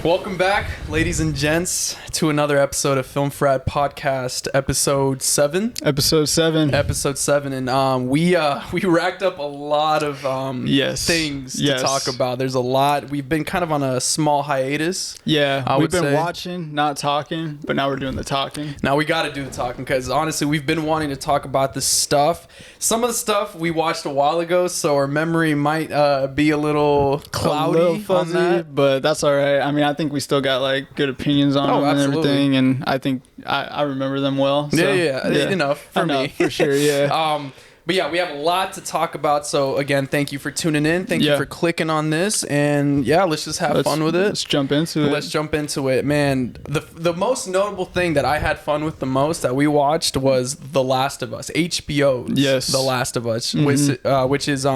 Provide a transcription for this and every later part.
Welcome back, ladies and gents, to another episode of Film Frat Podcast, episode 7. Episode 7. And we racked up a lot of things to talk about. There's a lot. We've been kind of on a small hiatus. Yeah, we've been watching, not talking, but now we're doing the talking. Now we got to do the talking because honestly, we've been wanting to talk about this stuff. Some of the stuff we watched a while ago, so our memory might be a little cloudy, a little fuzzy, on that. But that's all right. I mean, I think we still got like good opinions on them and everything, and I think I remember them well. So, yeah, enough for me. For sure, yeah. But yeah, we have a lot to talk about. So again, thank you for tuning in. Thank you for clicking on this. And yeah, let's just have fun with it. Let's jump into it. Man, the most notable thing that I had fun with the most that we watched was The Last of Us. HBO's The Last of Us, which is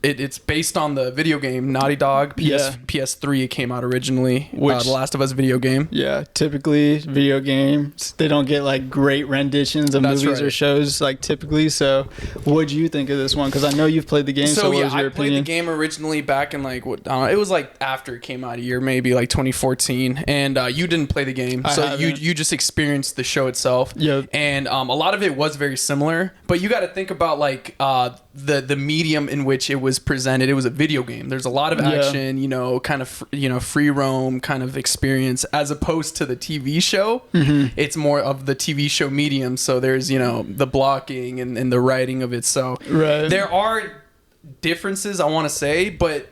it's based on the video game Naughty Dog PS3. It came out originally. The Last of Us video game. Yeah, typically video games, they don't get like great renditions of movies or shows like typically. So what'd you think of this one? Because I know you've played the game. So what was your opinion? I played the game originally back in like it was like after it came out a year, maybe like 2014. And you didn't play the game, so you just experienced the show itself. Yeah. And a lot of it was very similar, but you got to think about like the medium in which it was presented. It was a video game. There's a lot of action, kind of free roam kind of experience, as opposed to the TV show. It's more of the TV show medium, so there's the blocking and the writing of it. So there are differences, I want to say, but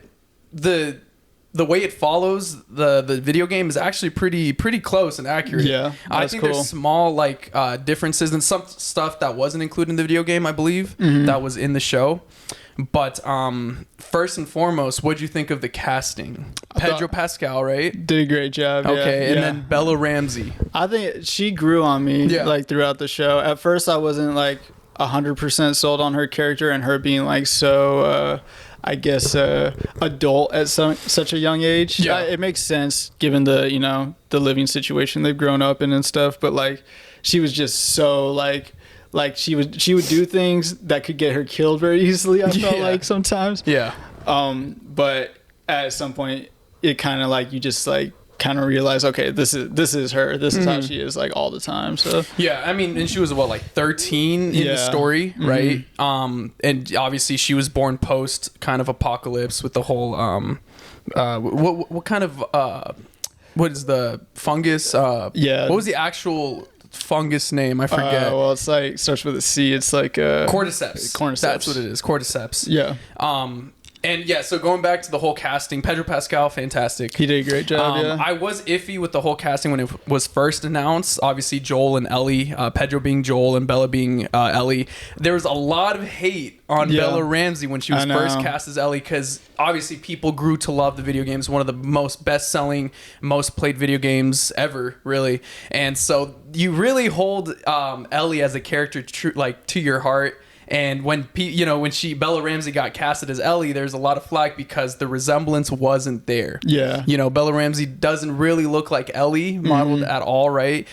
the way it follows the video game is actually pretty close and accurate. Yeah, I think there's small differences and some stuff that wasn't included in the video game, I believe, that was in the show. But first and foremost, what'd you think of the casting? Pedro Pascal, right? Did a great job. Okay, and then Bella Ramsey. I think she grew on me like throughout the show. At first, I wasn't like 100% sold on her character and her being like so. I guess adult at such a young age. Yeah. It makes sense given the the living situation they've grown up in and stuff. But like, she was just so like she would do things that could get her killed very easily. I felt like sometimes. Yeah. But at some point, it kind of like you just like kind of realize, okay, this is her. This is how she is like all the time. So yeah, I mean, and she was what, like 13 in the story, right? And obviously she was born post kind of apocalypse with the whole what kind of what is the fungus? What was the actual fungus name? I forget. Well, it's like starts with a C. It's like cordyceps. That's what it is. Cordyceps. Yeah. And yeah, so going back to the whole casting, Pedro Pascal, fantastic. He did a great job, I was iffy with the whole casting when it was first announced. Obviously, Joel and Ellie, Pedro being Joel and Bella being Ellie. There was a lot of hate on Bella Ramsey when she was first cast as Ellie, because obviously people grew to love the video games. One of the most best-selling, most played video games ever, really. And so you really hold Ellie as a character to your heart. And when Bella Ramsey got casted as Ellie, there's a lot of flack because the resemblance wasn't there. Yeah. Bella Ramsey doesn't really look like Ellie modeled at all, right?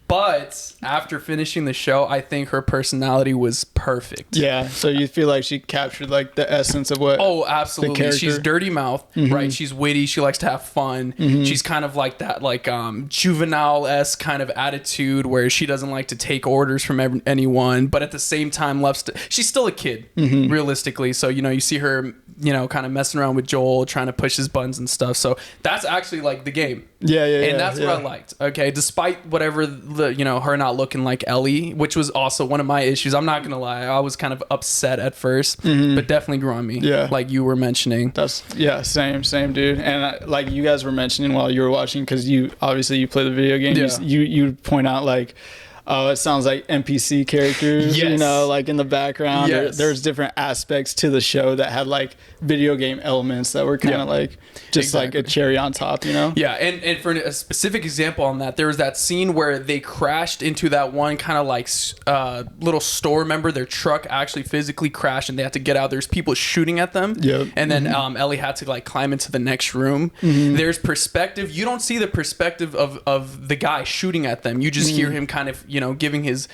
But after finishing the show, I think her personality was perfect. Yeah. So you feel like she captured like the essence of what? Oh, absolutely. She's dirty mouth, right? She's witty. She likes to have fun. She's kind of like that, like juvenile-esque kind of attitude where she doesn't like to take orders from anyone, but at the same time loves to. She's still a kid, realistically. So, you see her, kind of messing around with Joel, trying to push his buttons and stuff. So that's actually like the game. Yeah. And that's what I liked. Okay. Despite whatever her not looking like Ellie, which was also one of my issues. I'm not going to lie. I was kind of upset at first, but definitely grew on me. Yeah. Like you were mentioning. Same, dude. And like you guys were mentioning while you were watching, because you play the video game. Yeah. You point out like, oh, it sounds like NPC characters, like in the background. Yes. There's different aspects to the show that had like video game elements that were kind of like just like a cherry on top, Yeah, and for a specific example on that, there was that scene where they crashed into that one kind of like little store. Remember, their truck actually physically crashed and they had to get out. There's people shooting at them. Yep. And then Ellie had to like climb into the next room. There's perspective. You don't see the perspective of the guy shooting at them. You just hear him kind of giving his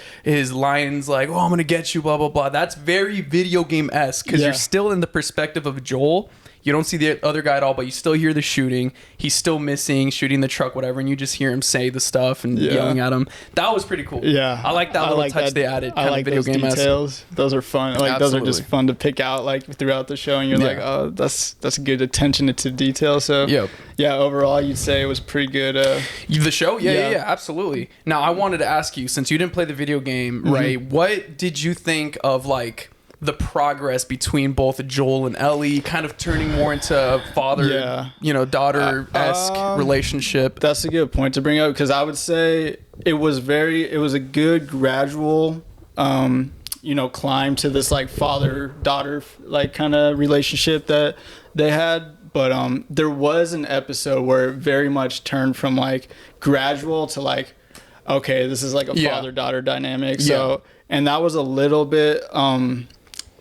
lines like, oh, I'm gonna get you, blah blah blah. That's very video game-esque because you're still in the perspective of Joel. You don't see the other guy at all, but you still hear the shooting. He's still missing, shooting the truck, whatever, and you just hear him say the stuff and yelling at him. That was pretty cool. Yeah, I like that little touch they added. I like video game details. Those are fun. Like those are just fun to pick out like throughout the show, and you're like, oh, that's good attention to detail. So yeah, overall, you'd say it was pretty good. The show, yeah, absolutely. Now, I wanted to ask you, since you didn't play the video game, right? What did you think of like the progress between both Joel and Ellie, kind of turning more into a father, daughter-esque relationship? That's a good point to bring up, because I would say it was a good gradual, climb to this like father-daughter like kind of relationship that they had. But there was an episode where it very much turned from like gradual to like, okay, this is like a father-daughter dynamic. So, and that was a little bit,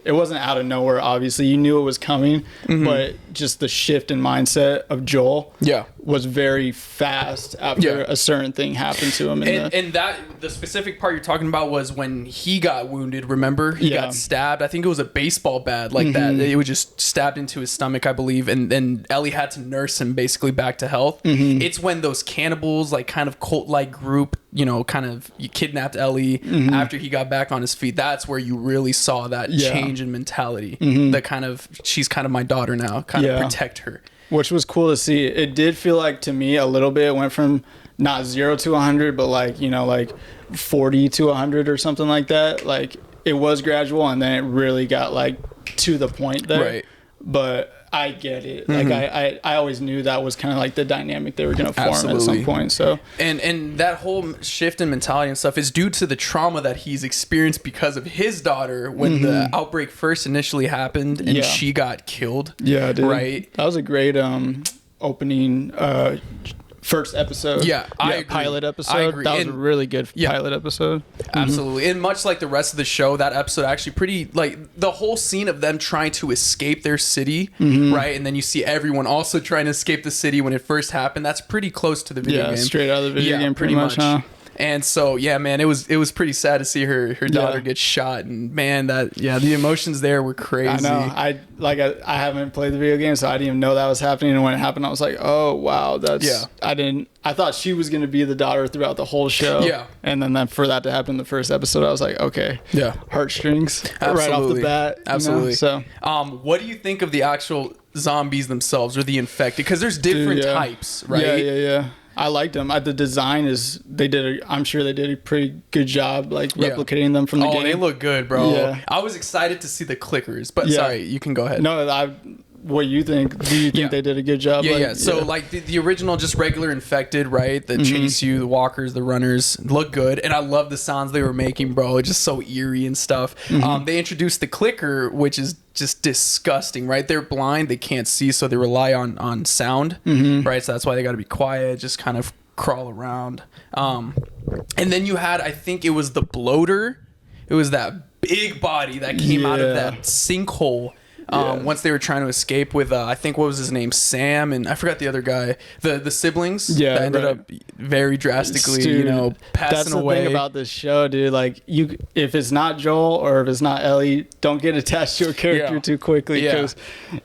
it wasn't out of nowhere, obviously. You knew it was coming, but just the shift in mindset of Joel was very fast after a certain thing happened to him. And the specific part you're talking about was when he got wounded, remember? He got stabbed. I think it was a baseball bat like that. It was just stabbed into his stomach, I believe. And then Ellie had to nurse him basically back to health. It's when those cannibals, like kind of cult-like group, kind of kidnapped Ellie after he got back on his feet. That's where you really saw that change in mentality. The kind of, she's kind of my daughter now, kind of protect her. Which was cool to see. It did feel like, to me, a little bit, it went from not 0 to 100, but like, like 40 to 100 or something like that. Like, it was gradual, and then it really got like to the point there. Right. But I get it. Like I always knew that was kind of like the dynamic they were going to form at some point. So and that whole shift in mentality and stuff is due to the trauma that he's experienced because of his daughter when the outbreak first initially happened and she got killed. Yeah, dude. Right. That was a great opening first episode. Pilot episode. That was a really good pilot episode. Absolutely. And much like the rest of the show, that episode actually pretty, like the whole scene of them trying to escape their city, right? And then you see everyone also trying to escape the city when it first happened. That's pretty close to the video game. Straight out of the video game pretty much, huh? And so, man, it was pretty sad to see her daughter get shot, and man, the emotions there were crazy. I know. I haven't played the video game, so I didn't even know that was happening. And when it happened, I was like, oh wow, I thought she was gonna be the daughter throughout the whole show. Yeah. And then for that to happen in the first episode, I was like, okay, heartstrings right off the bat. Absolutely. So, what do you think of the actual zombies themselves or the infected? Because there's different types, right? Yeah. I liked them. The design I'm sure they did a pretty good job, like replicating them from the game. Oh, they look good, bro. Yeah. I was excited to see the clickers, but sorry, you can go ahead. No, what you think? Do you think they did a good job? Yeah. So like the original, just regular infected, right? That chase you, the walkers, the runners, look good, and I love the sounds they were making, bro. It's just so eerie and stuff. They introduced the clicker, which is just disgusting, right? They're blind, they can't see, so they rely on sound, right? So that's why they got to be quiet, just kind of crawl around. And then you had, I think it was the bloater. It was that big body that came out of that sinkhole. Once they were trying to escape with I think, what was his name, Sam, and I forgot the other guy, the siblings that ended up very drastically passing away. That's the thing about this show, dude. Like, if it's not Joel or if it's not Ellie, don't get attached to a character too quickly, because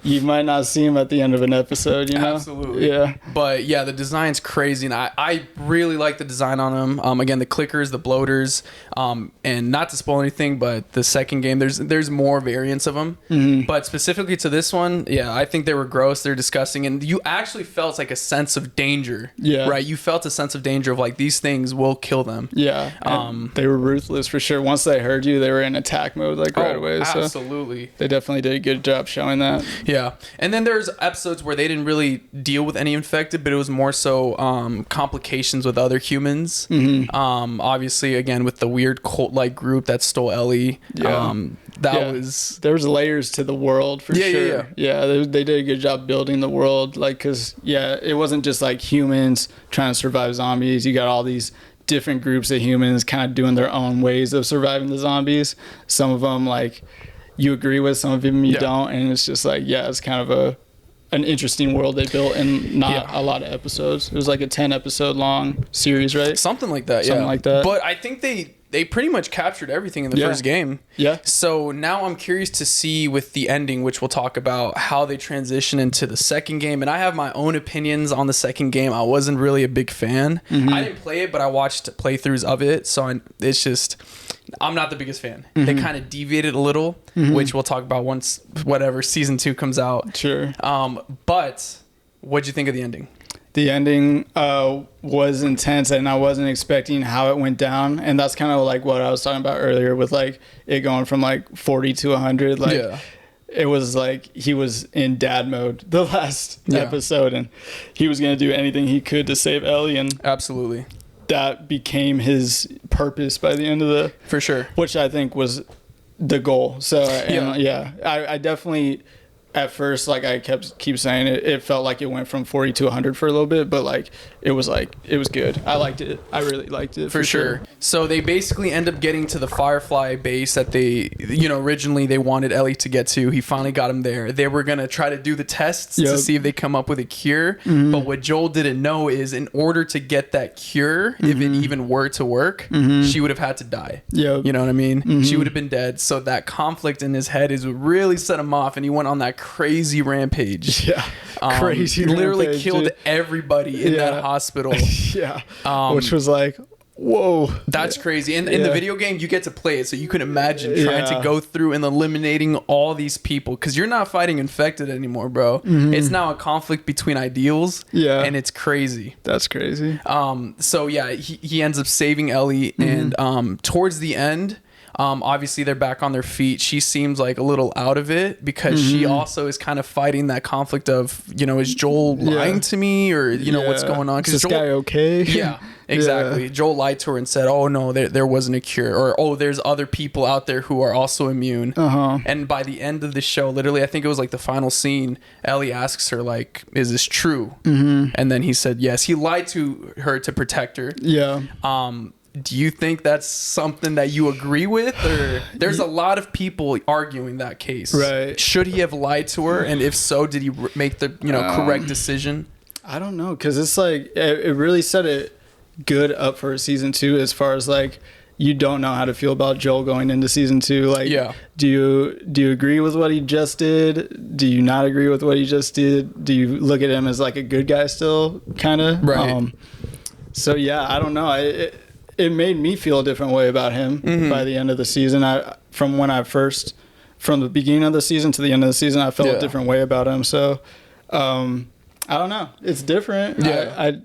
you might not see him at the end of an episode, Absolutely. But the design's crazy, and I really like the design on them. Again, the clickers, the bloaters, and not to spoil anything, but the second game, there's more variants of them, but specifically to this one, I think they were gross, they're disgusting, and you actually felt like a sense of danger, right? You felt a sense of danger of like, these things will kill them. They were ruthless for sure. Once they heard you, they were in attack mode like right away. Absolutely. So they definitely did a good job showing that. And then there's episodes where they didn't really deal with any infected, but it was more so complications with other humans. Obviously, again, with the weird cult-like group that stole Ellie. There was layers to the world for sure. They did a good job building the world, like, because it wasn't just like humans trying to survive zombies. You got all these different groups of humans kind of doing their own ways of surviving the zombies. Some of them like you agree with, some of them you don't, and it's just like it's kind of an interesting world they built in not a lot of episodes. It was like a 10 episode long series, right? Something like that. Something like that. But I think they they pretty much captured everything in the first game. Yeah. So now I'm curious to see with the ending, which we'll talk about, how they transition into the second game. And I have my own opinions on the second game. I wasn't really a big fan. I didn't play it, but I watched playthroughs of it. So it's just, I'm not the biggest fan. They kind of deviated a little, which we'll talk about once season 2 comes out. Sure. But what'd you think of the ending? The ending was intense, and I wasn't expecting how it went down. And that's kind of like what I was talking about earlier with like it going from like 40 to 100. Like it was like he was in dad mode the last episode, and he was going to do anything he could to save Ellie. And absolutely, that became his purpose by the end of the for sure, which I think was the goal. So I definitely. At first, like I keep saying, it felt like it went from 40 to 100 for a little bit, but it was good. I liked it. I really liked it for sure. So they basically end up getting to the Firefly base that they, originally they wanted Ellie to get to. He finally got him there. They were gonna try to do the tests to see if they come up with a cure. But what Joel didn't know is, in order to get that cure, if it even were to work, she would have had to die. You know what I mean? She would have been dead. So that conflict in his head is what really set him off, and he went on that crazy rampage. Crazy literally rampage, killed dude. everybody in that hospital. Which was like, whoa, that's crazy. And in the video game, you get to play it, so you can imagine trying to go through and eliminating all these people, because you're not fighting infected anymore, bro. It's now a conflict between ideals, and it's crazy. That's crazy. So he ends up saving Ellie, and towards the end, obviously they're back on their feet. She seems like a little out of it, because she also is kind of fighting that conflict of, is Joel lying to me, or what's going on? Is this guy okay? Yeah, exactly. Joel lied to her and said, oh no, there wasn't a cure, or oh, there's other people out there who are also immune. And by the end of the show, literally, I think it was like the final scene, Ellie asks her like, is this true? And then he said yes. He lied to her to protect her. Do you think that's something that you agree with? Or there's a lot of people arguing that case. Right. Should he have lied to her? And if so, did he make the correct decision? I don't know, because it's like it really set it good up for season 2, as far as like you don't know how to feel about Joel going into season 2. Like, do you agree with what he just did? Do you not agree with what he just did? Do you look at him as like a good guy still, kind of? Right. So I don't know. It made me feel a different way about him by the end of the season. From the beginning of the season to the end of the season, I felt a different way about him. So, I don't know. It's different.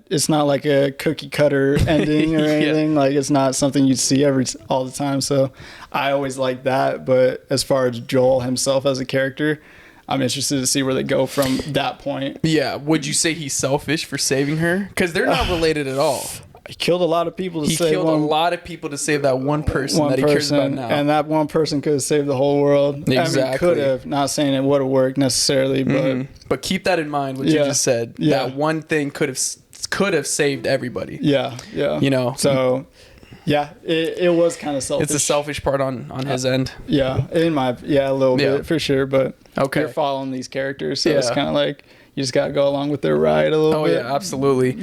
It's not like a cookie cutter ending or anything. Like, it's not something you'd see all the time. So I always like that. But as far as Joel himself as a character, I'm interested to see where they go from that point. Yeah. Would you say he's selfish for saving her? Because they're not related at all. He killed a lot of people to save a lot of people to save that one person that he cares about now. And that one person could have saved the whole world. Exactly. I mean, could have. Not saying it would have worked necessarily, but... But keep that in mind, what you just said. That one thing could have saved everybody. Yeah. So, it was kind of selfish. It's a selfish part on his end. Yeah, a little bit, for sure. But you're following these characters, so it's kind of like... You just got to go along with their ride a little bit. Oh, yeah, absolutely.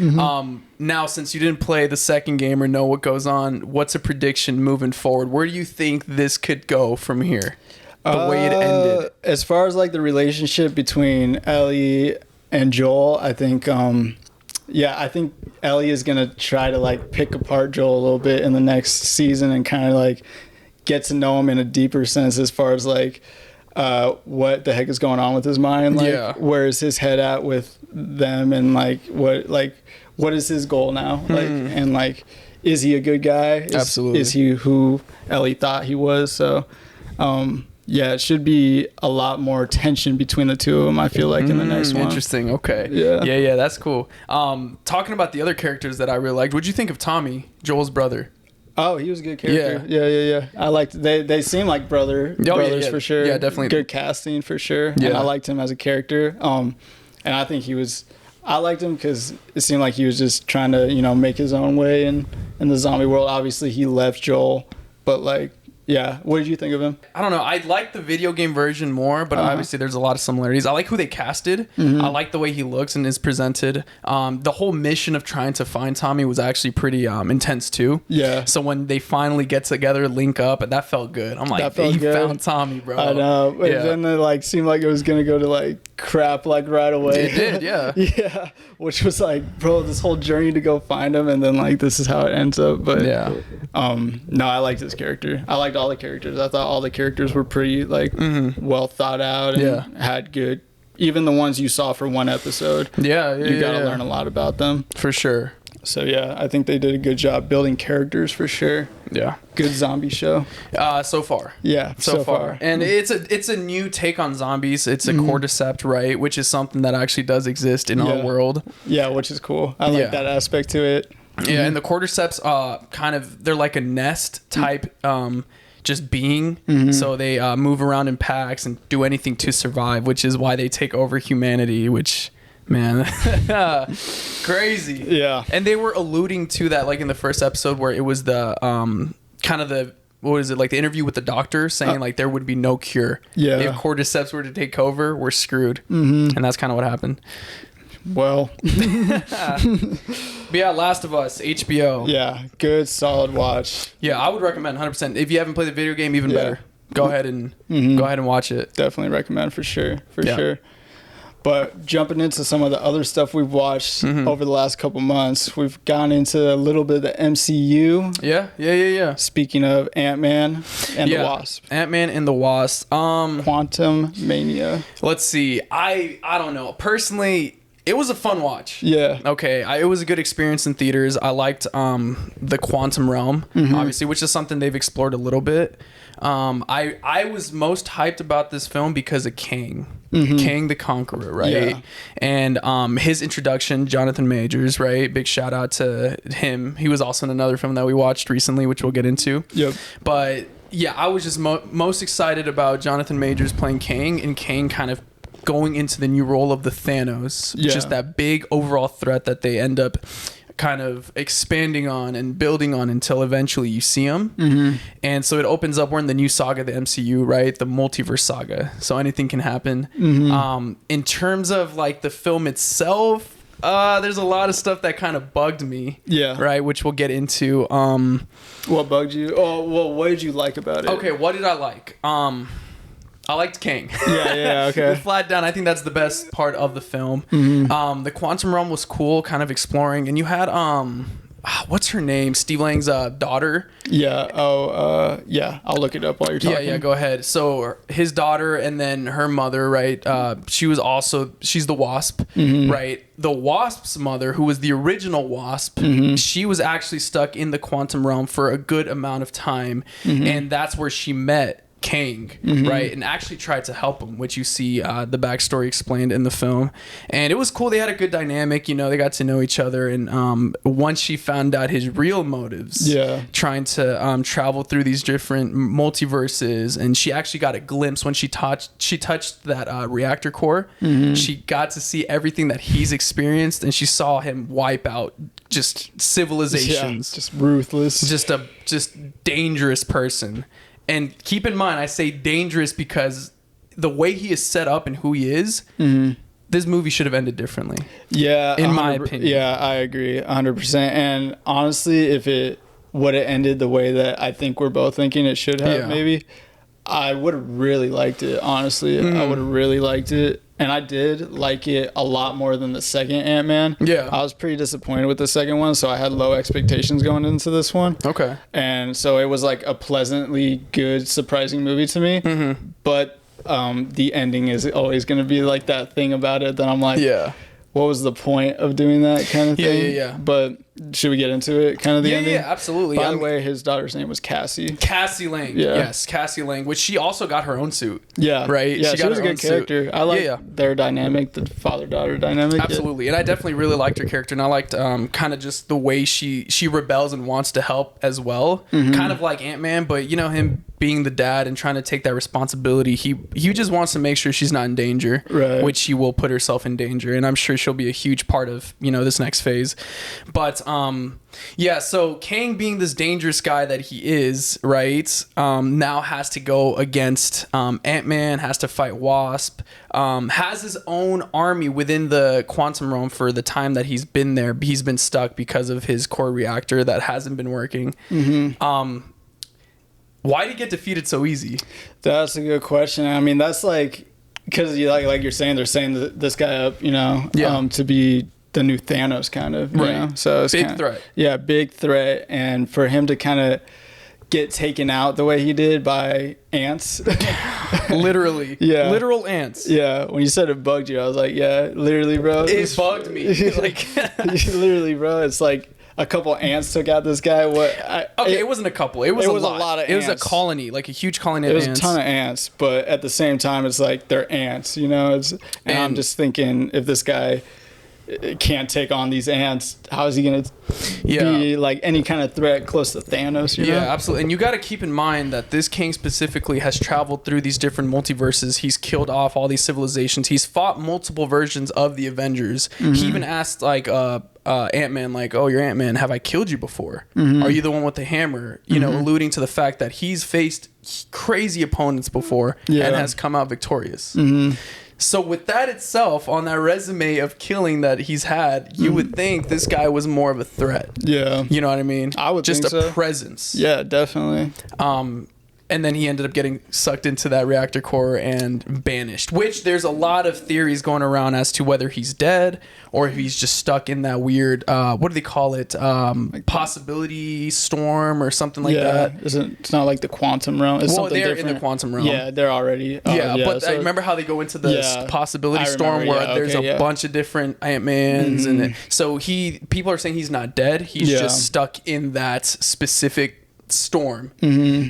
Now, since you didn't play the second game or know what goes on, what's a prediction moving forward? Where do you think this could go from here? The way it ended. As far as like the relationship between Ellie and Joel, I think, I think Ellie is going to try to like pick apart Joel a little bit in the next season and kind of like get to know him in a deeper sense, as far as like, what the heck is going on with his mind? Like, where is his head at with them, and like what is his goal now? Like, and like, is he a good guy? Absolutely. Is he who Ellie thought he was? So, it should be a lot more tension between the two of them, I feel like, in the next one. Interesting. Okay. Yeah, that's cool. Talking about the other characters that I really liked, what'd you think of Tommy, Joel's brother? Oh, he was a good character. Yeah. I liked. They seem like brothers for sure. Yeah, definitely. Good casting for sure. Yeah, and I liked him as a character. And I think I liked him because it seemed like he was just trying to make his own way in the zombie world. Obviously, he left Joel, but like Yeah. What did you think of him? I don't know. I like the video game version more, but obviously there's a lot of similarities. I like who they casted. I like the way he looks and is presented. The whole mission of trying to find Tommy was actually pretty intense too. Yeah. So when they finally get together, link up, that felt good. I'm like, you found Tommy, bro. I know. But then it like seemed like it was gonna go to like crap like right away. It did, yeah. Yeah. Which was like, bro, this whole journey to go find him, and then like this is how it ends up. But no, I liked his character. I liked all the characters. I thought all the characters were pretty like well thought out and had good. Even the ones you saw for one episode. You gotta learn a lot about them for sure. So yeah, I think they did a good job building characters for sure. Yeah, good zombie show. So far. Yeah, so far. And it's a new take on zombies. It's a cordyceps, right? Which is something that actually does exist in our world. Yeah, which is cool. I like that aspect to it. Yeah, and the cordyceps, they're like a nest type, just being. So they move around in packs and do anything to survive, which is why they take over humanity, which, man, crazy. Yeah. And they were alluding to that, like in the first episode where it was the, what is it, like the interview with the doctor saying like there would be no cure. Yeah. If cordyceps were to take over, we're screwed. And that's kind of what happened. Well. But yeah, Last of Us, HBO. Yeah, good, solid watch. Yeah, I would recommend 100%. If you haven't played the video game, even better. Go ahead and watch it. Definitely recommend for sure. Sure. But jumping into some of the other stuff we've watched over the last couple months, we've gone into a little bit of the MCU. Yeah. Speaking of Ant-Man and the Wasp. Ant-Man and the Wasp. Quantumania. Let's see. I don't know. Personally, it was a fun watch. Yeah. Okay. It was a good experience in theaters. I liked the quantum realm, obviously, which is something they've explored a little bit. I was most hyped about this film because of Kang. Kang the Conqueror, right? Yeah. And his introduction, Jonathan Majors, right? Big shout out to him. He was also in another film that we watched recently, which we'll get into. Yep. But yeah, I was just most excited about Jonathan Majors playing Kang, and Kang kind of going into the new role of the Thanos, just that big overall threat that they end up kind of expanding on and building on until eventually you see him. And so it opens up, we're in the new saga of the MCU, right? The multiverse saga. So anything can happen. In terms of like the film itself, there's a lot of stuff that kind of bugged me. Yeah. Right? Which we'll get into. What bugged you? Oh, well, what did you like about it? Okay, what did I like? I liked Kang. Yeah, okay. Flat down, I think that's the best part of the film. The quantum realm was cool, kind of exploring, and you had what's her name? Steve Lang's daughter. Yeah. Yeah. I'll look it up while you're talking. Yeah. Go ahead. So his daughter and then her mother, right? She's the Wasp, right? The Wasp's mother, who was the original Wasp, she was actually stuck in the quantum realm for a good amount of time, and that's where she met Kang, right, and actually tried to help him, which you see the backstory explained in the film. And it was cool. They had a good dynamic, they got to know each other. And once she found out his real motives, trying to travel through these different multiverses, and she actually got a glimpse when she touched that reactor core. She got to see everything that he's experienced, and she saw him wipe out just civilizations. Just ruthless, just dangerous person. And keep in mind, I say dangerous because the way he is set up and who he is, this movie should have ended differently. Yeah. In my opinion. Yeah, I agree 100%. And honestly, if it would have ended the way that I think we're both thinking it should have, maybe, I would have really liked it, honestly. I would have really liked it. And I did like it a lot more than the second Ant-Man. Yeah. I was pretty disappointed with the second one, so I had low expectations going into this one. Okay. And so it was like a pleasantly good, surprising movie to me. But the ending is always going to be like that thing about it that I'm like, what was the point of doing that kind of thing? Yeah. But should we get into it? Kind of the ending? Yeah, absolutely. By the way, his daughter's name was Cassie. Cassie Lang. Yeah. Yes, Cassie Lang, which she also got her own suit. Yeah. Right? Yeah, she was a good character. I like their dynamic, the father-daughter dynamic. Absolutely. And I definitely really liked her character. And I liked kind of just the way she rebels and wants to help as well. Kind of like Ant-Man, but him being the dad and trying to take that responsibility, he just wants to make sure she's not in danger, right. which she will put herself in danger, and I'm sure she'll be a huge part of, you know, this next phase. But yeah, so Kang, being this dangerous guy that he is, right, now has to go against Ant-Man, has to fight Wasp, has his own army within the quantum realm for the time that he's been there. He's been stuck because of his core reactor that hasn't been working. Why did he get defeated so easy? That's a good question. I mean, that's like, because you like you're saying, they're saying this guy up, you know, to be the new Thanos kind of, you know? So it's big threat. Yeah, big threat. And for him to kind of get taken out the way he did by ants. Literally. Yeah. Literal ants. Yeah. When you said it bugged you, I was like, yeah, literally, bro. It bugged me. Like, literally, bro. It's like a couple ants took out this guy. It wasn't a couple. It was a lot of ants. It was a colony, like a huge colony of ants. It was a ton of ants, but at the same time, it's like they're ants, you know? And I'm just thinking, if this guy can't take on these ants, how is he going to be like any kind of threat close to Thanos, you know? Yeah, absolutely. And you got to keep in mind that this king specifically has traveled through these different multiverses. He's killed off all these civilizations. He's fought multiple versions of the Avengers. He even asked like Ant-Man, like, oh, you're Ant-Man, have I killed you before? Are you the one with the hammer? You know, alluding to the fact that he's faced crazy opponents before and has come out victorious. So with that itself, on that resume of killing that he's had, you would think this guy was more of a threat. Yeah. You know what I mean? I would just think a so. presence. Yeah, definitely. And then he ended up getting sucked into that reactor core and banished, which there's a lot of theories going around as to whether he's dead or if he's just stuck in that weird, what do they call it? Possibility storm or something like that. It's not like the quantum realm. It's something they're different. in the quantum realm. Yeah, they're already. But I remember how they go into the possibility storm where there's a bunch of different Ant-Mans. And so people are saying he's not dead. He's just stuck in that specific storm.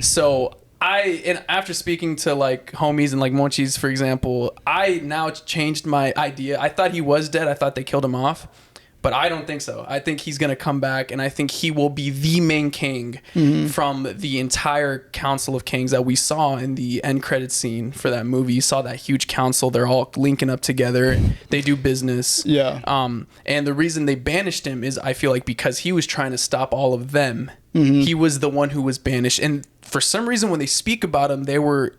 So and after speaking to like homies and like Monchis, for example, I now changed my idea. I thought he was dead. I thought they killed him off, but I don't think so. I think he's going to come back, and I think he will be the main king from the entire Council of Kings that we saw in the end credit scene for that movie. You saw that huge council. They're all linking up together. They do business. Yeah. And the reason they banished him is, I feel like, because he was trying to stop all of them. He was the one who was banished. And for some reason, when they speak about him, they were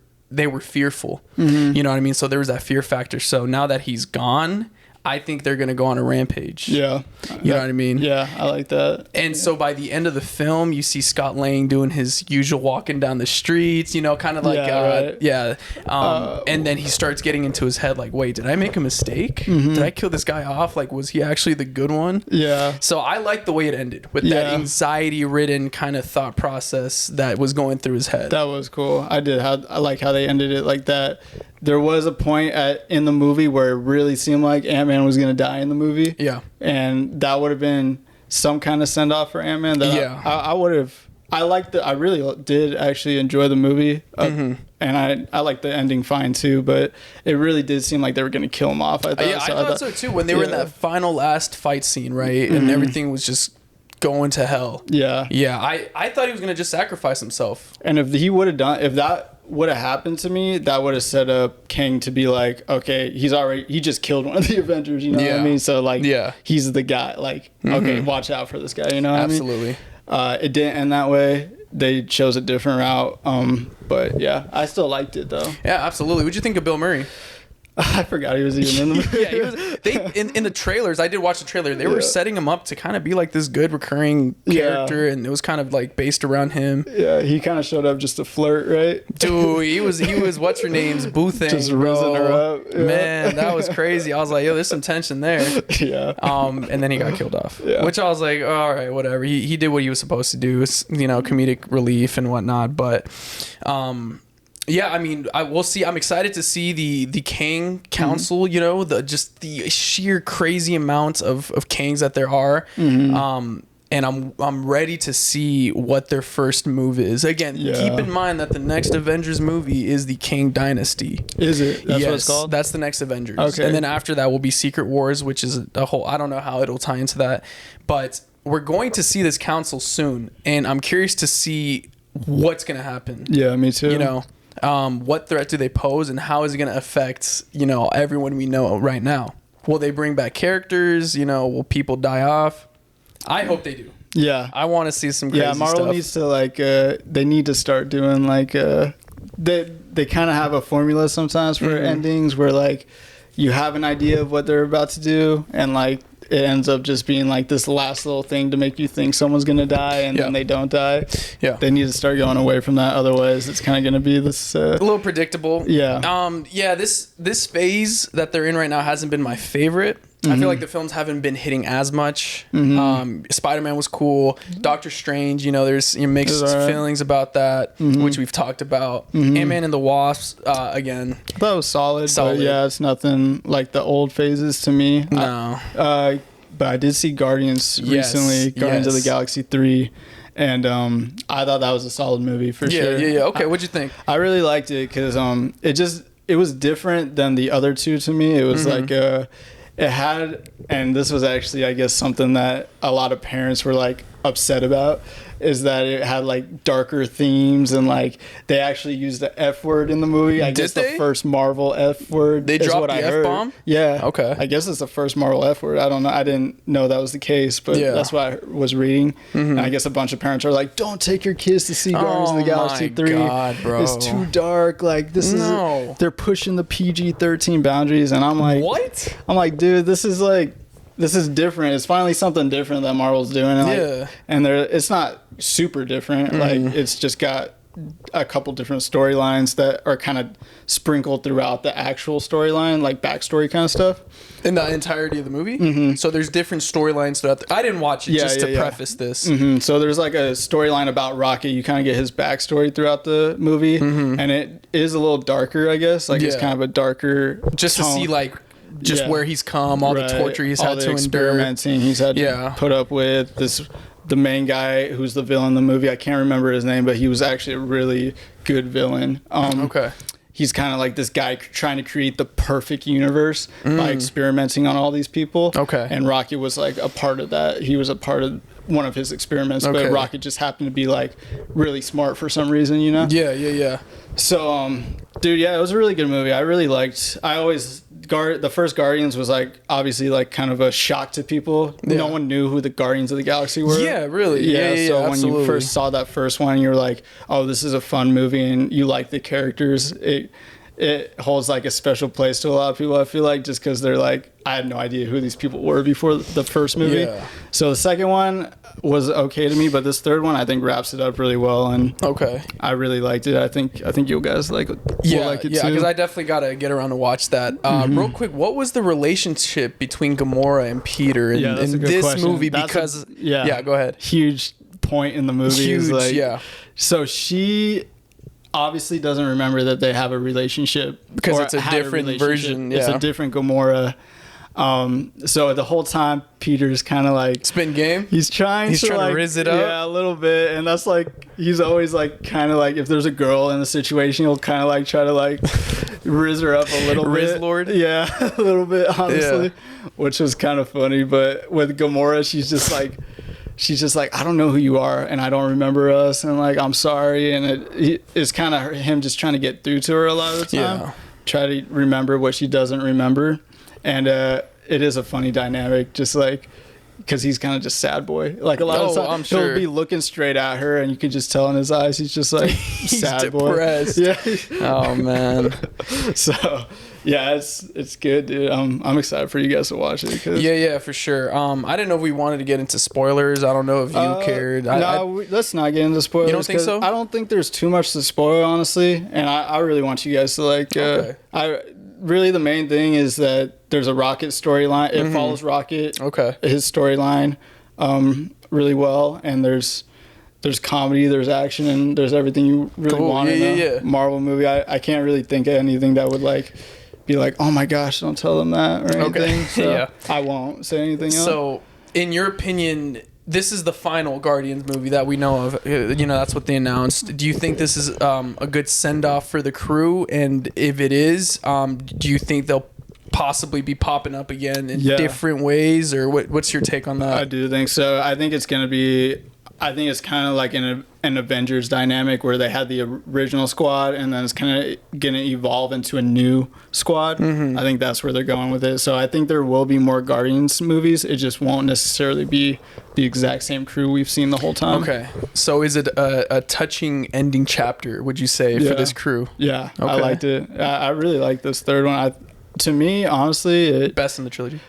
fearful. You know what I mean? So there was that fear factor. So now that he's gone, I think they're going to go on a rampage. Yeah. You know what I mean? Yeah, I like that. And so by the end of the film, you see Scott Lang doing his usual walking down the streets, you know, kind of like, and then he starts getting into his head like, wait, did I make a mistake? Did I kill this guy off? Like, was he actually the good one? Yeah. So I like the way it ended with that anxiety-ridden kind of thought process that was going through his head. That was cool. I like how they ended it like that. There was a point in the movie where it really seemed like Ant-Man was going to die in the movie. Yeah. And that would have been some kind of send-off for Ant-Man. I would have... I really did actually enjoy the movie. And I liked the ending fine too, but it really did seem like they were going to kill him off. I thought so too. When they were in that final last fight scene, right? And everything was just going to hell. Yeah. Yeah. I thought he was going to just sacrifice himself. And if that would have happened to me, that would have set up Kang to be like, okay, he just killed one of the Avengers, you know what I mean? So like, he's the guy, like, okay, watch out for this guy, you know what I mean? Absolutely. It didn't end that way. They chose a different route. But yeah, I still liked it though. Yeah, absolutely. What'd you think of Bill Murray? I forgot he was even in the movie. Yeah, he was. In the trailers, I did watch the trailer. They were setting him up to kind of be like this good recurring character, and it was kind of like based around him. Yeah, he kind of showed up just to flirt, right? Dude, he was what's her name's boothing, just raising her up. Yeah. Man, that was crazy. I was like, yo, there's some tension there. Yeah. And then he got killed off. Yeah. Which I was like, oh, all right, whatever. He did what he was supposed to do, comedic relief and whatnot, but. Yeah, I mean, we'll see. I'm excited to see the Kang Council. You know, the sheer crazy amount of Kangs that there are. And I'm ready to see what their first move is. Again, keep in mind that the next Avengers movie is the Kang Dynasty. Is it? That's what it's called? That's the next Avengers. Okay. And then after that will be Secret Wars, which is a whole. I don't know how it'll tie into that, but we're going to see this council soon, and I'm curious to see what's going to happen. Yeah, me too. You know, what threat do they pose, and how is it going to affect, you know, everyone we know right now? Will they bring back characters? You know, will people die off? I hope they do. Yeah. I want to see some crazy stuff. Marvel needs to, like, they need to start doing, like, they kind of have a formula sometimes for endings where, like, you have an idea of what they're about to do, and, like, it ends up just being like this last little thing to make you think someone's gonna die, and then they don't die. Yeah, they need to start going away from that. Otherwise, it's kind of gonna be this a little predictable. Yeah. This phase that they're in right now hasn't been my favorite. I feel like the films haven't been hitting as much. Spider-Man was cool. Doctor Strange, you know, there's mixed feelings about that, which we've talked about. Ant-Man and the Wasp, again. I thought it was solid. But yeah, it's nothing like the old phases to me. No. But I did see Guardians recently, Guardians of the Galaxy 3. And I thought that was a solid movie for sure. Yeah. Okay, what'd you think? I really liked it because it was different than the other two to me. It was like it had, and this was actually, I guess, something that a lot of parents were like upset about, is that it had like darker themes, and like they actually used the F word in the movie. I guess the first Marvel F word. They dropped the F bomb? Yeah. Okay. I guess it's the first Marvel F word. I don't know. I didn't know that was the case, but that's what I was reading. And I guess a bunch of parents are like, don't take your kids to see Guardians of the Galaxy 3. God, bro. It's too dark. Like, this is, they're pushing the PG-13 boundaries. And I'm like, what? I'm like, dude, this is different. It's finally something different that Marvel's doing. And it's not super different. Like, it's just got a couple different storylines that are kind of sprinkled throughout the actual storyline, like backstory kind of stuff. In the entirety of the movie? So there's different storylines throughout. I didn't watch it to preface this. So there's like a storyline about Rocket. You kind of get his backstory throughout the movie. And it is a little darker, I guess. Like, it's kind of a darker just tone. To see, like, where he's come, all the torture he's had to endure. Experimenting he's had to put up with. The main guy who's the villain in the movie, I can't remember his name, but he was actually a really good villain. He's kind of like this guy trying to create the perfect universe by experimenting on all these people. And Rocket was like a part of that. He was a part of one of his experiments, but Rocket just happened to be like really smart for some reason, you know? Yeah. So, dude, it was a really good movie. I really liked. The first Guardians was like obviously like kind of a shock to people. No one knew who the Guardians of the Galaxy were. Yeah, really. So when you first saw that first one, you were like, "Oh, this is a fun movie," and you like the characters. It holds like a special place to a lot of people. I feel like just because they're like, I had no idea who these people were before the first movie. So the second one was okay to me, but this third one I think wraps it up really well, and I really liked it. I think you guys like it. Like it too. Because I definitely gotta get around to watch that. Real quick, what was the relationship between Gamora and Peter in this movie? Because go ahead. Huge point in the movie. So she obviously doesn't remember that they have a relationship because it's a different version. It's a different Gamora. So the whole time Peter's kind of like spin game. He's trying to riz it up. Yeah, a little bit, and that's like he's always like kind of like if there's a girl in the situation, he'll kind of like try to like riz her up a little bit. Riz Lord. Yeah, a little bit honestly, which was kind of funny. But with Gamora, she's just like, I don't know who you are, and I don't remember us, and like, I'm sorry. And it's kind of him just trying to get through to her a lot of the time. Try to remember what she doesn't remember. And it is a funny dynamic, just like, because he's kind of just sad boy. Like a lot of times, he'll be looking straight at her, and you can just tell in his eyes he's just like he's sad depressed. Boy. Oh man. So yeah, it's good, dude. I'm excited for you guys to watch it. Yeah, for sure. I didn't know if we wanted to get into spoilers. I don't know if you cared. Let's not get into spoilers. You don't think so? I don't think there's too much to spoil, honestly. And I really want you guys to like. Really, the main thing is that there's a Rocket storyline. It follows Rocket. His storyline, really well, and there's comedy, there's action, and there's everything you really want in a Marvel movie. I can't really think of anything that would like be like, oh my gosh, don't tell them that or anything. So I won't say anything else. So, in your opinion, this is the final Guardians movie that we know of. You know, that's what they announced. Do you think this is a good send-off for the crew? And if it is, do you think they'll possibly be popping up again in different ways? Or what's your take on that? I do think so. I think it's going to be I think it's kind of like an Avengers dynamic where they had the original squad and then it's kind of going to evolve into a new squad. I think that's where they're going with it. So I think there will be more Guardians movies. It just won't necessarily be the exact same crew we've seen the whole time. Okay. So is it a touching ending chapter, would you say, for this crew? Yeah. Okay. I liked it. I really like this third one. To me, honestly, best in the trilogy.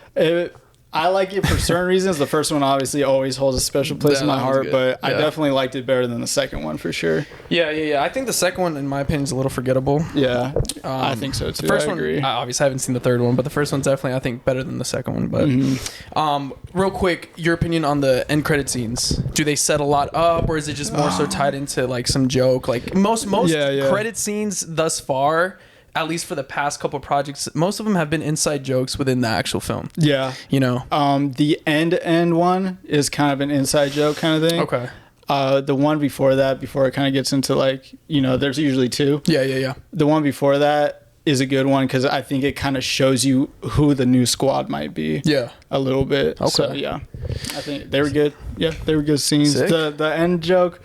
I like it for certain reasons. The first one obviously always holds a special place in my heart, but I definitely liked it better than the second one for sure. Yeah. I think the second one, in my opinion, is a little forgettable. Yeah, I think so too. The first I agree. one, obviously, I haven't seen the third one, but the first one's definitely, I think, better than the second one. But real quick, your opinion on the end credit scenes? Do they set a lot up, or is it just more so tied into like some joke? Like most credit scenes thus far, at least for the past couple projects, most of them have been inside jokes within the actual film. Yeah. You know? The end one is kind of an inside joke kind of thing. Okay. The one before that, before it kind of gets into like, there's usually two. Yeah. The one before that is a good one because I think it kind of shows you who the new squad might be. Yeah. A little bit. Okay. So, yeah. I think they were good. Yeah, they were good scenes. Sick. The end joke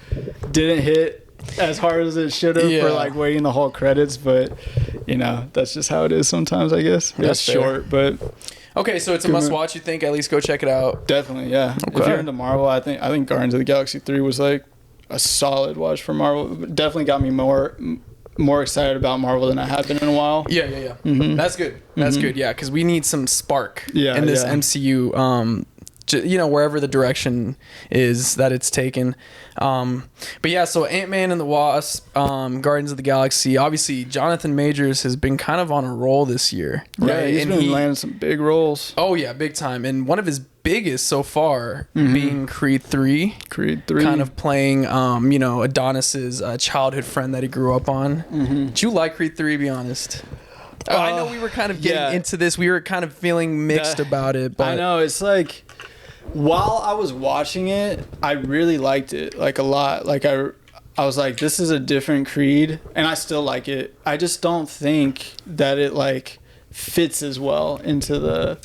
didn't hit as hard as it should have for like waiting the whole credits, but that's just how it is sometimes, I guess. It's short, but okay, so it's a must watch. You think? At least go check it out. Definitely, yeah. Okay. If you're into Marvel, I think Guardians of the Galaxy 3 was like a solid watch for Marvel. It definitely got me more excited about Marvel than I have been in a while. Yeah. Mm-hmm. That's good. That's good. Yeah, because we need some spark in this MCU. Wherever the direction is that it's taken. But yeah, so Ant-Man and the Wasp, Guardians of the Galaxy. Obviously, Jonathan Majors has been kind of on a roll this year. Right? Yeah, he's been landing some big roles. Oh, yeah, big time. And one of his biggest so far being Creed 3. Kind of playing, Adonis's childhood friend that he grew up on. Did you like Creed 3, be honest? I know we were kind of getting into this. We were kind of feeling mixed about it. But I know, it's like, while I was watching it, I really liked it, like a lot. Like I was like, this is a different Creed, and I still like it. I just don't think that it like fits as well into the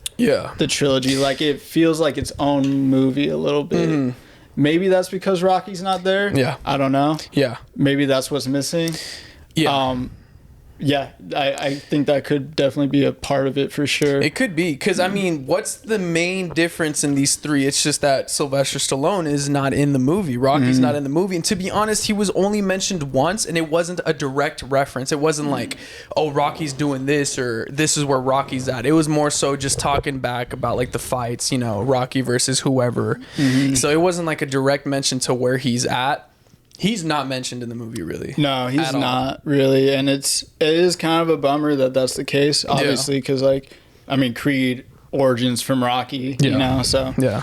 trilogy. Like it feels like its own movie a little bit. Maybe that's because Rocky's not there. Yeah, I don't know. Yeah, maybe that's what's missing. Yeah. Yeah, I think that could definitely be a part of it for sure. It could be, because, what's the main difference in these three? It's just that Sylvester Stallone is not in the movie. Rocky's not in the movie. And to be honest, he was only mentioned once, and it wasn't a direct reference. It wasn't like, oh, Rocky's doing this, or this is where Rocky's at. It was more so just talking back about, like, the fights, Rocky versus whoever. So it wasn't like a direct mention to where he's at. He's not mentioned in the movie, really. No, he's not really, and it is kind of a bummer that that's the case. Obviously, because Creed origins from Rocky, so yeah.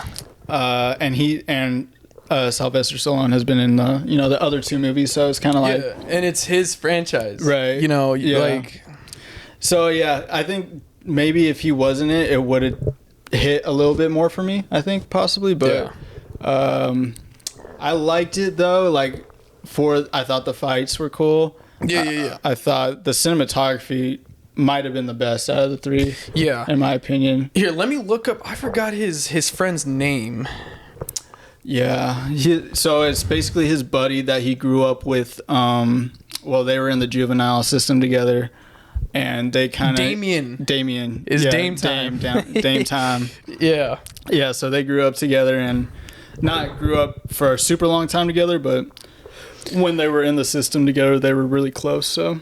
And Sylvester Stallone has been in the other two movies, so it's kind of like and it's his franchise, right? Like. So yeah, I think maybe if he wasn't it would have hit a little bit more for me. I think possibly, but I liked it though. Like. I thought the fights were cool. Yeah. I thought the cinematography might have been the best out of the three. Yeah, in my opinion. Here, let me look up. I forgot his friend's name. Yeah, so it's basically his buddy that he grew up with. They were in the juvenile system together, and they kind of Damien is Dame Time. Dame Time. Yeah. So they grew up together and not grew up for a super long time together, but when they were in the system together, they were really close. So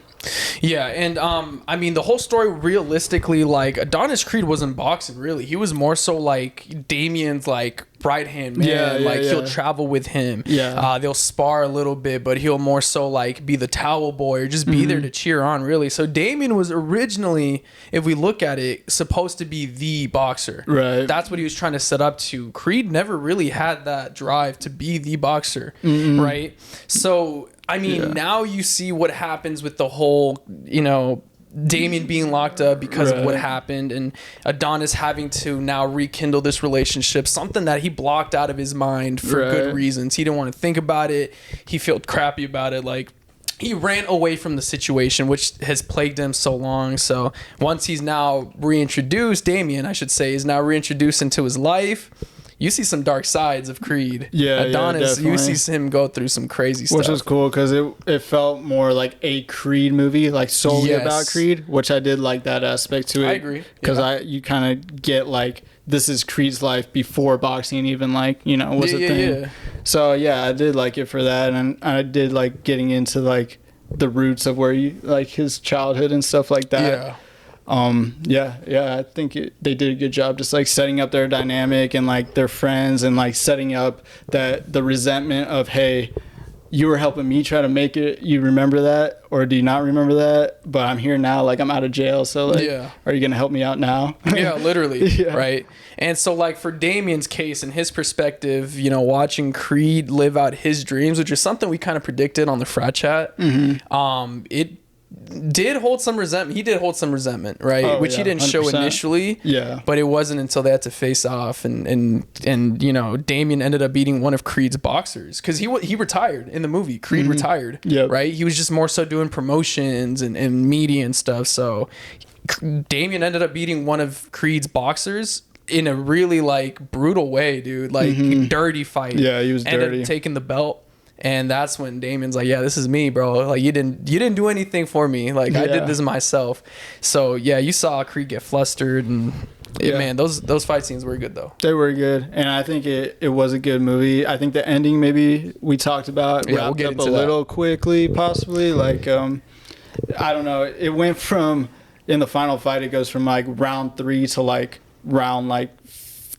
yeah, and the whole story realistically, like Adonis Creed wasn't boxing really. He was more so like Damien's like right hand man. He'll travel with him. Yeah, they'll spar a little bit, but he'll more so like be the towel boy or just be there to cheer on. Really, so Damien was originally, if we look at it, supposed to be the boxer. Right. That's what he was trying to set up to. Creed never really had that drive to be the boxer. Right. So. Now you see what happens with the whole, Damien being locked up because of what happened, and Adonis having to now rekindle this relationship, something that he blocked out of his mind for good reasons. He didn't want to think about it. He felt crappy about it. Like, he ran away from the situation, which has plagued him so long. So once he's now reintroduced, Damien, I should say, is now reintroduced into his life. you see some dark sides of Creed. Yeah, Adonis, yeah, you see him go through some crazy stuff. Which was cool because it felt more like a Creed movie, like solely about Creed, which I did like that aspect to it. I agree. Because you kind of get like, this is Creed's life before boxing even like, you know, was a thing. Yeah. So yeah, I did like it for that. And I did like getting into like the roots of where you like his childhood and stuff like that. I think they did a good job just like setting up their dynamic and like their friends and like setting up that the resentment of, hey, you were helping me try to make it, you remember that, or do you not remember that? But I'm here now, like I'm out of jail, so like are you gonna help me out now? Yeah, literally. Right. And so like for Damien's case and his perspective, you know, watching Creed live out his dreams, which is something we kind of predicted on the frat chat, it did hold some resentment. He did hold some resentment, right? Which he didn't 100%. Show initially. Yeah. But it wasn't until they had to face off, and you know, Damien ended up beating one of Creed's boxers because he retired in the movie. Creed retired. Yeah. Right. He was just more so doing promotions and media and stuff. So Damien ended up beating one of Creed's boxers in a really like brutal way, dude. Like dirty fight. Yeah, he was dirty. Ended up taking the belt. And that's when Damien's like, yeah, this is me, bro. Like you didn't do anything for me. Like I did this myself. So yeah, you saw Creed get flustered and man, those fight scenes were good though. They were good. And I think it was a good movie. I think the ending maybe we talked about wrapped up a little quickly, possibly. Like I don't know. It went from in the final fight, it goes from like round 3 to like round like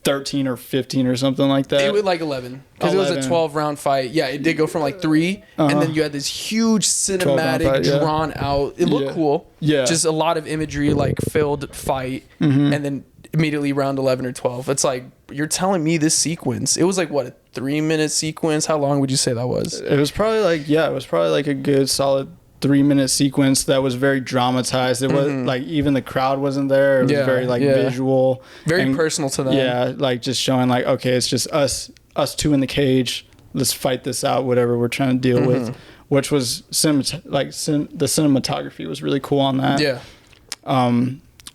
13 or 15 or something like that. It was like 11 because it was a 12 round fight. Yeah, it did go from like 3 and then you had this huge cinematic fight, drawn out. It looked cool. Yeah, just a lot of imagery, like filled fight, and then immediately round 11 or 12. It's like you're telling me this sequence. It was like what, a 3-minute sequence? How long would you say that was? It was probably like a good solid 3-minute sequence that was very dramatized. It was like even the crowd wasn't there. It was very like visual, very personal to them. Yeah, like just showing like, okay, it's just us two in the cage. Let's fight this out. Whatever we're trying to deal with, which was the cinematography was really cool on that. Yeah.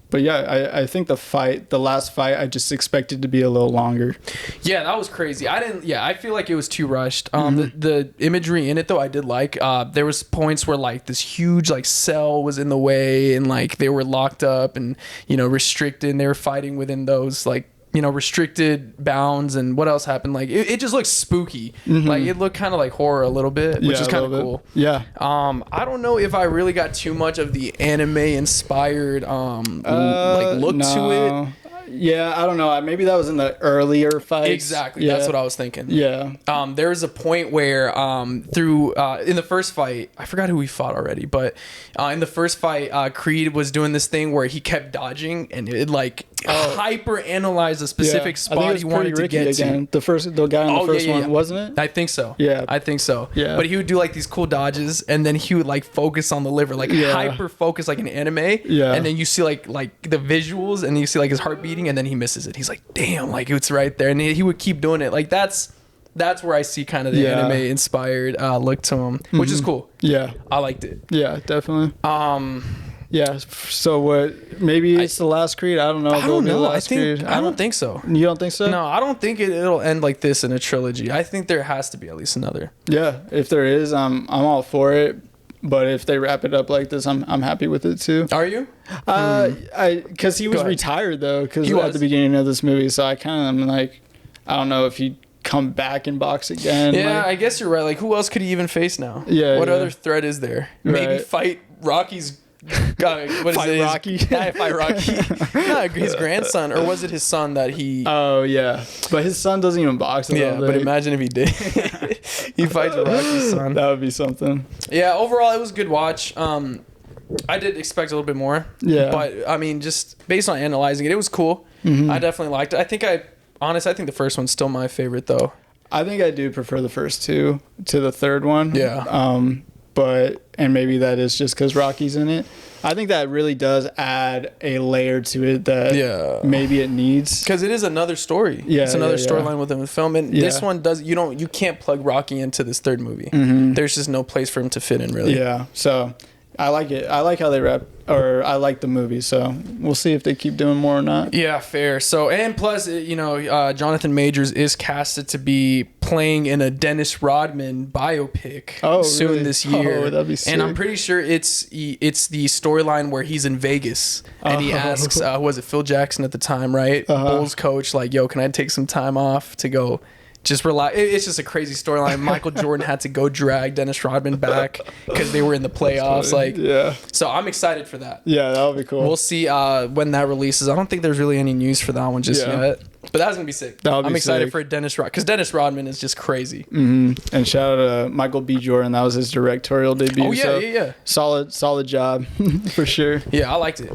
But yeah, I think the last fight, I just expected to be a little longer. Yeah, that was crazy. I feel like it was too rushed. The imagery in it though, I did like. There was points where like this huge like cell was in the way and like they were locked up and, you know, restricted and they were fighting within those like, you know, restricted bounds. And what else happened? Like it just looked spooky. Like it looked kind of like horror a little bit, which is kind of cool. Yeah. I don't know if I really got too much of the anime inspired like look to it. Yeah, I don't know. Maybe that was in the earlier fights. Exactly. Yeah. That's what I was thinking. Yeah. There was a point where in the first fight, I forgot who we fought already, but in the first fight, Creed was doing this thing where he kept dodging and it like hyper analyzed a specific spot he wanted to get to. The guy in the first one, wasn't it? I think so. Yeah. I think so. Yeah. But he would do like these cool dodges and then he would like focus on the liver, like hyper focus like an anime. Yeah. And then you see like the visuals and you see like his heart beating and then he misses it. He's like, damn, like it's right there. And he would keep doing it. Like that's where I see kind of the anime inspired look to him, which is cool. Yeah. I liked it. Yeah, definitely. Yeah. So what? Maybe it's the last Creed. I don't know. I don't know. I don't think so. You don't think so? No, I don't think it'll end like this in a trilogy. I think there has to be at least another. Yeah. If there is, I'm all for it. But if they wrap it up like this, I'm happy with it too. Are you? Because he was retired though. Because at the beginning of this movie, so I kind of am like, I don't know if he'd come back and box again. Yeah, like, I guess you're right. Like, who else could he even face now? Yeah. What other threat is there? Maybe fight Rocky's. God, what is it? Rocky. Fight Rocky. No, his grandson, or was it his son that he? Oh yeah, but his son doesn't even box. But imagine if he did. He fights Rocky's son. That would be something. Yeah. Overall, it was a good watch. I did expect a little bit more. Yeah. But I mean, just based on analyzing it, it was cool. I definitely liked it. I think the first one's still my favorite though. I think I do prefer the first two to the third one. Yeah. And maybe that is just because Rocky's in it. I think that really does add a layer to it that maybe it needs. Because it is another story. Yeah, it's another storyline within the film. And this one you can't plug Rocky into this third movie. There's just no place for him to fit in, really. Yeah. So I like it. I like how they I like the movie, so we'll see if they keep doing more or not. Yeah, fair. So, and plus, Jonathan Majors is casted to be playing in a Dennis Rodman biopic soon really? This year. Oh, that'd be sick. And I'm pretty sure it's the storyline where he's in Vegas and he asks, was it Phil Jackson at the time, right? Bulls coach, like, yo, can I take some time off to go just relax? It's just a crazy storyline. Michael Jordan had to go drag Dennis Rodman back because they were in the playoffs. Like, yeah. So I'm excited for that. Yeah, that would be cool. We'll see when that releases. I don't think there's really any news for that one just yet. But that's going to be sick. I'm excited for Dennis Rodman because Dennis Rodman is just crazy. Mm-hmm. And shout out to Michael B. Jordan. That was his directorial debut. Oh, yeah, yeah. Solid job for sure. Yeah, I liked it.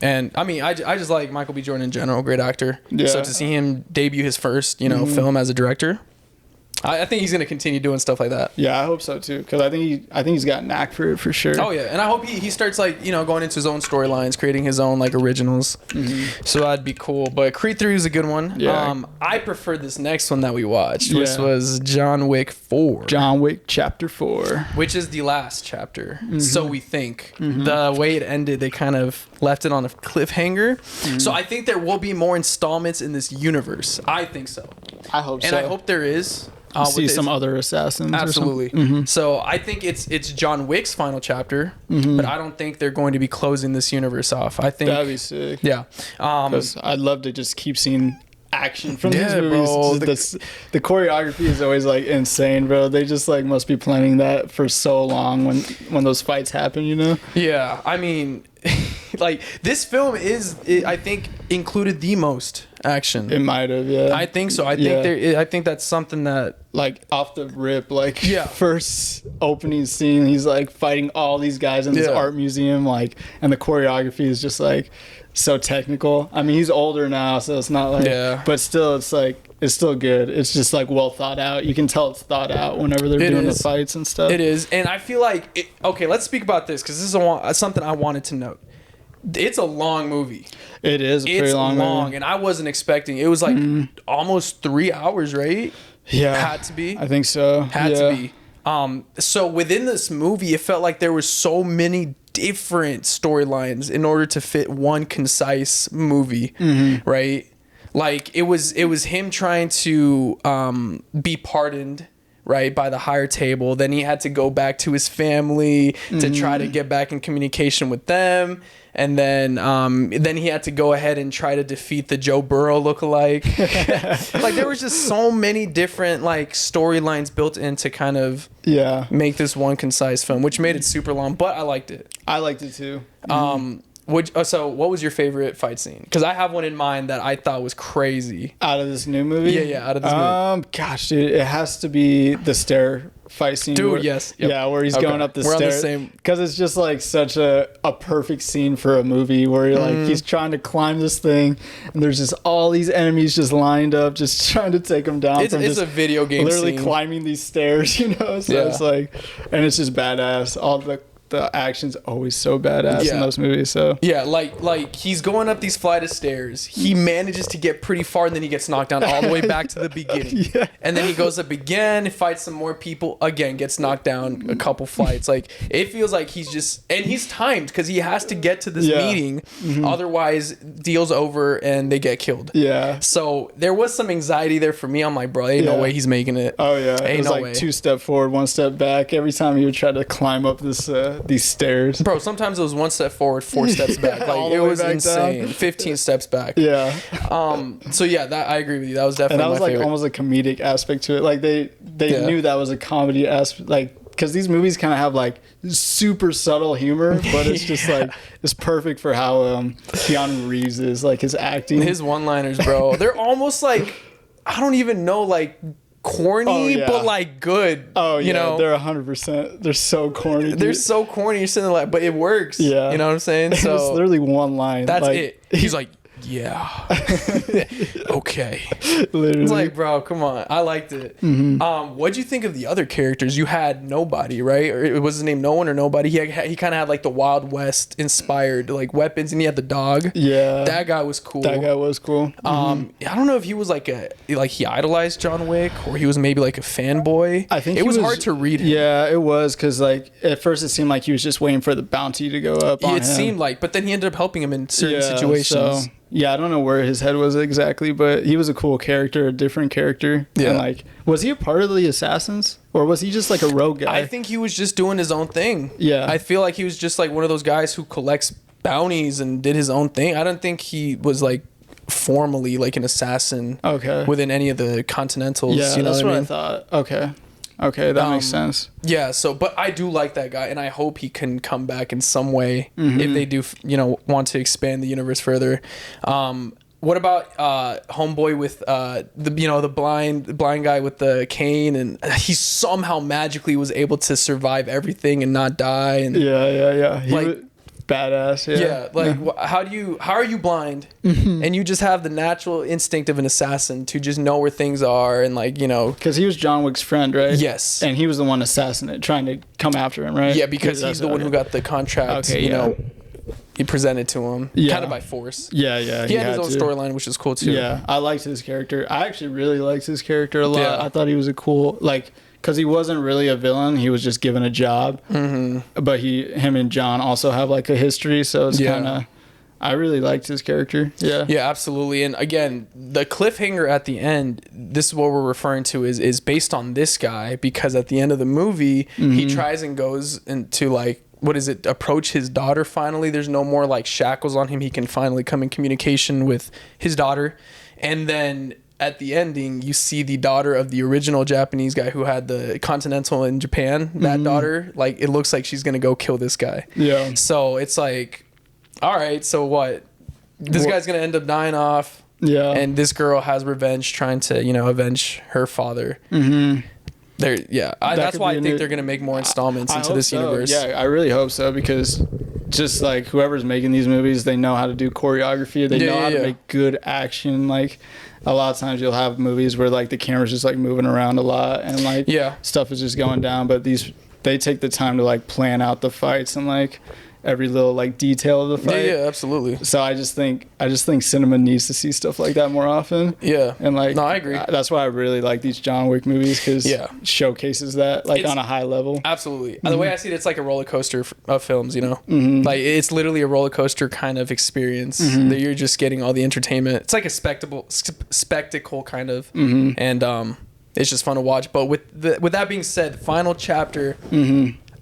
And I mean, I just like Michael B. Jordan in general, great actor. Yeah. So to see him debut his first, film as a director, I think he's gonna continue doing stuff like that. Yeah, I hope so too, because I think he's got a knack for it for sure. Oh yeah, and I hope he starts like going into his own storylines, creating his own like originals. Mm-hmm. So that'd be cool. But Creed 3 is a good one. Yeah. I prefer this next one that we watched, which was John Wick 4. John Wick Chapter 4, which is the last chapter. Mm-hmm. So we think the way it ended, they kind of left it on a cliffhanger. Mm-hmm. So I think there will be more installments in this universe. I think so. I hope so. And I hope there is. See some other assassins. Absolutely. Mm-hmm. So I think it's John Wick's final chapter, but I don't think they're going to be closing this universe off. I think that'd be sick. Yeah. Because I'd love to just keep seeing action from these movies. Bro. The choreography is always like insane, bro. They just like must be planning that for so long when those fights happen, Yeah. I mean, like this film I think included the most action. It might have, yeah. I think so. I think that's something that like off the rip, like first opening scene, he's like fighting all these guys in this art museum, like, and the choreography is just like so technical. I mean, he's older now, so it's not like, but still, it's like it's still good. It's just like well thought out. You can tell it's thought out whenever they're doing the fights and stuff. It is, and I feel like okay. Let's speak about this because this is something I wanted to note. It's a long movie. It is a pretty long movie. And I wasn't expecting. It was like almost 3 hours, right? Yeah, had to be. I think so. Had to be. So within this movie, it felt like there were so many different storylines in order to fit one concise movie, right? Like it was him trying to be pardoned, right, by the higher table. Then he had to go back to his family to try to get back in communication with them. And then he had to go ahead and try to defeat the Joe Burrow lookalike. Like there was just so many different like storylines built in to kind of make this one concise film, which made it super long. But I liked it. I liked it too. So what was your favorite fight scene? Because I have one in mind that I thought was crazy. Out of this new movie? Yeah, out of this movie. Gosh, dude, it has to be the stair fight scene. Dude, yes. Yep. Yeah, where he's going up the stairs. Because it's just like such a perfect scene for a movie where you're like, he's trying to climb this thing and there's just all these enemies just lined up, just trying to take him down. It's a video game literally scene. Climbing these stairs, So it's like, and it's just badass. All the action's always so badass in those movies. So like he's going up these flight of stairs. He manages to get pretty far, and then he gets knocked down all the way back to the beginning. And then he goes up again, fights some more people, again gets knocked down a couple flights. Like it feels like he's timed because he has to get to this meeting, otherwise deal's over and they get killed. Yeah. So there was some anxiety there for me. I'm like, bro, ain't no way he's making it. Oh yeah, it was no like way. 2 step forward, 1 step back every time he would try to climb up these stairs. Bro, sometimes it was 1 step forward, 4 steps back. Like it was insane. Down. 15 steps back. Yeah. So yeah, that I agree with you. That was definitely my favorite. Almost a comedic aspect to it. Like they knew that was a comedy aspect. Like because these movies kind of have like super subtle humor, but it's just like it's perfect for how Keanu Reeves is, like his acting, his one-liners, bro. They're almost like I don't even know, like corny, but like good. Oh yeah, they're 100%. They're so corny. They're so corny. You're sitting there like, but it works. Yeah, you know what I'm saying? So it's literally one line. That's like, it. He's like, Yeah. Okay. Literally. It's like, bro, come on. I liked it. What'd you think of the other characters? You had Nobody, right? Or was his name No One or Nobody? He kind of had like the Wild West inspired like weapons, and he had the dog. Yeah. That guy was cool. That guy was cool. I don't know if he was like he idolized John Wick, or he was maybe like a fanboy. I think it was hard to read him. Yeah, it was, because like at first it seemed like he was just waiting for the bounty to go up on him. It seemed like, but then he ended up helping him in certain situations. So, yeah, I don't know where his head was exactly, but he was a cool character, a different character. Yeah. And like, was he a part of the Assassins, or was he just like a rogue guy? I think he was just doing his own thing. Yeah. I feel like he was just like one of those guys who collects bounties and did his own thing. I don't think he was like formally like an assassin. Okay. Within any of the Continentals. Yeah, you know that's what I I thought. Okay, that makes sense. Yeah, so, but I do like that guy, and I hope he can come back in some way if they do, want to expand the universe further. What about Homeboy with the blind guy with the cane, and he somehow magically was able to survive everything and not die? And Yeah. He was badass. How are you blind and you just have the natural instinct of an assassin to just know where things are, and because he was John Wick's friend, right? Yes. And he was the one assassinating, trying to come after him, right? Yeah, because he's the one who got the contract. He presented to him kind of by force. Yeah. He had his own storyline, which is cool too. Yeah, I liked his character. I actually really liked his character a lot. Yeah. I thought he was a cool, because he wasn't really a villain. He was just given a job. But him and John also have like a history, so it's kind of. I really liked his character. Yeah. Yeah, absolutely. And again, the cliffhanger at the end, this is what we're referring to, is based on this guy, because at the end of the movie, he tries and goes into approach his daughter finally. There's no more like shackles on him. He can finally come in communication with his daughter. And then at the ending, you see the daughter of the original Japanese guy who had the Continental in Japan. That daughter, like, it looks like she's going to go kill this guy. Yeah. So it's like, all right, so what? This guy's going to end up dying off. Yeah. And this girl has revenge, trying to, avenge her father. That's why I think they're going to make more installments into this universe. Yeah, I really hope so, because just like whoever's making these movies, they know how to do choreography. They know how to make good action. Like, a lot of times you'll have movies where like the camera's just like moving around a lot and like stuff is just going down, but they take the time to like plan out the fights and like every little like detail of the fight. Yeah, absolutely. So I just think cinema needs to see stuff like that more often. Yeah. And like, no, I agree. That's why I really like these John Wick movies, because it showcases that like on a high level. Absolutely. The way I see it, it's like a roller coaster of films, like it's literally a roller coaster kind of experience that you're just getting all the entertainment. It's like a spectacle kind of, and it's just fun to watch. But with that being said, the final chapter,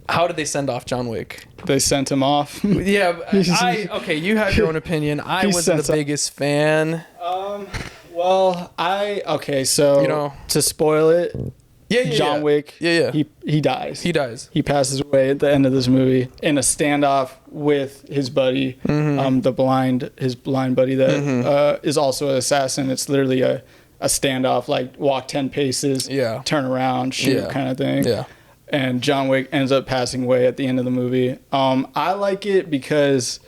how did they send off John Wick? They sent him off. Yeah, you have your own opinion. I wasn't the biggest fan. So to spoil it, John Wick, he dies. He passes away at the end of this movie in a standoff with his buddy, his blind buddy that is also an assassin. It's literally a standoff, like walk 10 paces, turn around, shoot kind of thing. Yeah. And John Wick ends up passing away at the end of the movie. I like it because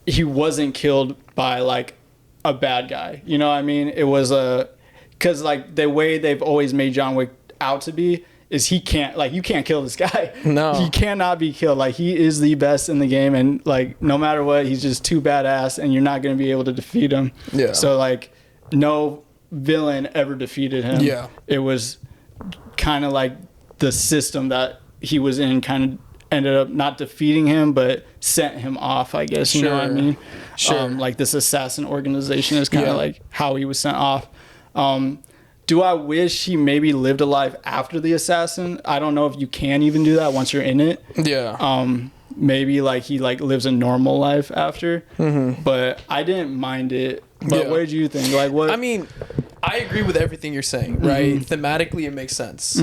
he wasn't killed by like a bad guy. You know what I mean? It was because like the way they've always made John Wick out to be is you can't kill this guy. No. He cannot be killed. Like, he is the best in the game, and like no matter what, he's just too badass and you're not going to be able to defeat him. Yeah. So like no villain ever defeated him. Yeah. It was kind of like the system that he was in kind of ended up not defeating him, but sent him off, I guess. You know what I mean? Sure. Like this assassin organization is kind of like how he was sent off. Do I wish he maybe lived a life after the assassin? I don't know if you can even do that once you're in it. Yeah. Maybe like he like lives a normal life after, but I didn't mind it. But what did you think? Like, what? I mean, I agree with everything you're saying, right? Thematically, it makes sense.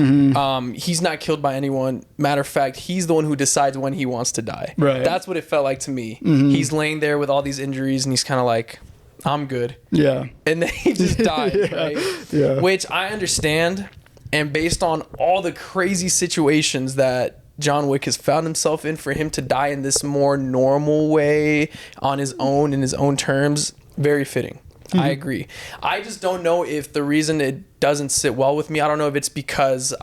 He's not killed by anyone. Matter of fact, he's the one who decides when he wants to die. Right. That's what it felt like to me. He's laying there with all these injuries, and he's kind of like, I'm good. Yeah. And then he just dies, right? Yeah. Which I understand. And based on all the crazy situations that John Wick has found himself in, for him to die in this more normal way on his own, in his own terms, Very fitting. I agree. I just don't know if the reason it doesn't sit well with me, I don't know if it's because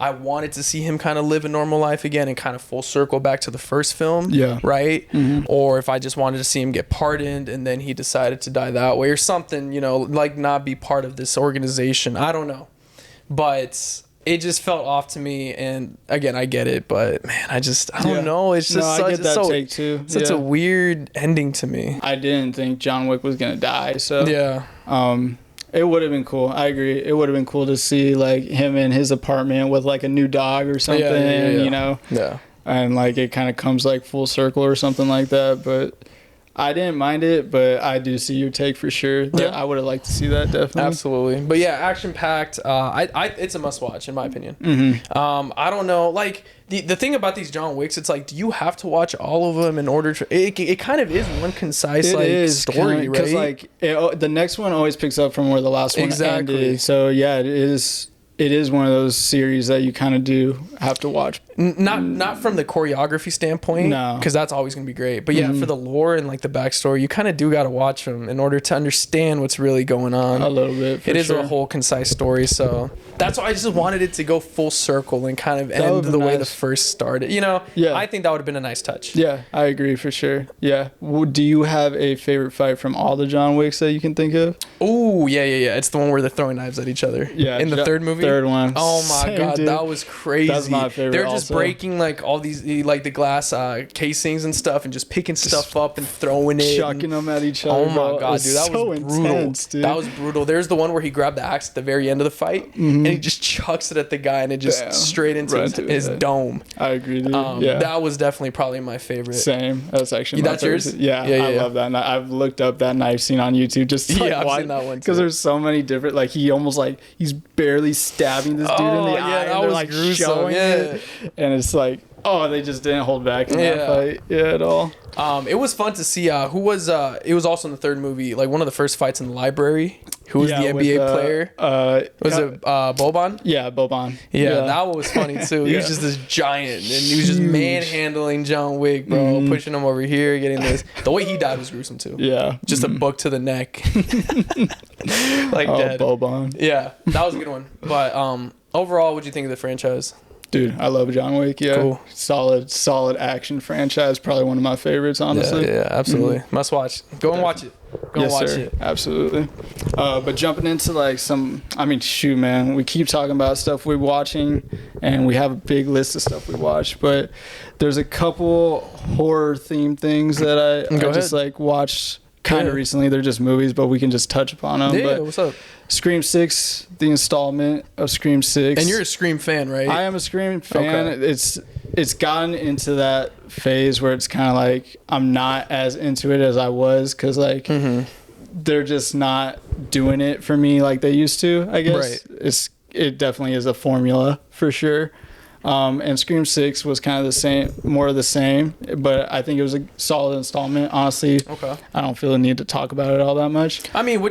I wanted to see him kind of live a normal life again and kind of full circle back to the first film. Yeah. Right? Mm-hmm. Or if I just wanted to see him get pardoned and then he decided to die that way or something, you know, like not be part of this organization. I don't know. But it just felt off to me. And again, I get it. But man, I don't know. It's just such a weird ending to me. I didn't think John Wick was going to die. So yeah. It would have been cool. I agree. It would have been cool to see like him in his apartment with like a new dog or something, you know? Yeah. And like it kind of comes like full circle or something like that. But I didn't mind it, but I do see your take for sure. I would have liked to see that, definitely. Absolutely. But yeah, action packed. It's a must watch in my opinion. Mm-hmm. I don't know. Like the thing about these John Wicks, it's like, do you have to watch all of them in order to? It kind of is one concise story, right? Because like the next one always picks up from where the last one ended. So yeah, it is. It is one of those series that you kind of do have to watch. Not from the choreography standpoint, no, because that's always going to be great. But yeah, for the lore and like the backstory, you kind of do got to watch them in order to understand what's really going on. A little bit. It is a whole concise story, so that's why I just wanted it to go full circle and kind of end the way the first started. You know, I think that would have been a nice touch. Yeah, I agree for sure. Yeah. Do you have a favorite fight from all the John Wicks that you can think of? Oh yeah. It's the one where they're throwing knives at each other. Yeah. In the third movie. Third one. Oh my god, dude. That was crazy. That's my favorite. They're just breaking like all these like the glass casings and stuff and just picking stuff up and throwing it, chucking them at each other. Oh my god, dude, that was brutal. Intense, dude. That was brutal. There's the one where he grabbed the axe at the very end of the fight and he just chucks it at the guy and it just straight into his dome. I agree, dude. That was definitely probably my favorite. Same. That's actually that's yours. Yeah, I love that. I've looked up that knife scene on YouTube just to, I've seen that one too. Because there's so many different. Like he almost like he's barely stabbing this dude in the eye, and they're like showing it, and it's like, oh, they just didn't hold back in that fight, at all. It was fun to see who was. It was also in the third movie, like one of the first fights in the library. Who was the NBA player? Was it Boban? Yeah, Boban. Yeah, that one was funny too. He was just this giant, and he was just manhandling John Wick, bro, pushing him over here, getting this. The way he died was gruesome too. Yeah, just a book to the neck, like dead. Boban. Yeah, that was a good one. But overall, what'd you think of the franchise? Dude, I love John Wick. Yeah, cool. Solid action franchise. Probably one of my favorites, honestly. Yeah, absolutely. Must watch. Go and watch it. Go and watch it. Absolutely. But jumping into like shoot, man, we keep talking about stuff we're watching, and we have a big list of stuff we watch. But there's a couple horror themed things that I just like watched kind of recently. They're just movies, but we can just touch upon them. Yeah, what's up? Scream 6, the installment of Scream 6. And you're a Scream fan, right? I am a Scream fan. Okay. It's gotten into that phase where it's kind of like I'm not as into it as I was, because like they're just not doing it for me like they used to, I guess. Right. It definitely is a formula for sure. And Scream 6 was kind of the same, more of the same, but I think it was a solid installment, honestly. Okay. I don't feel the need to talk about it all that much. I mean,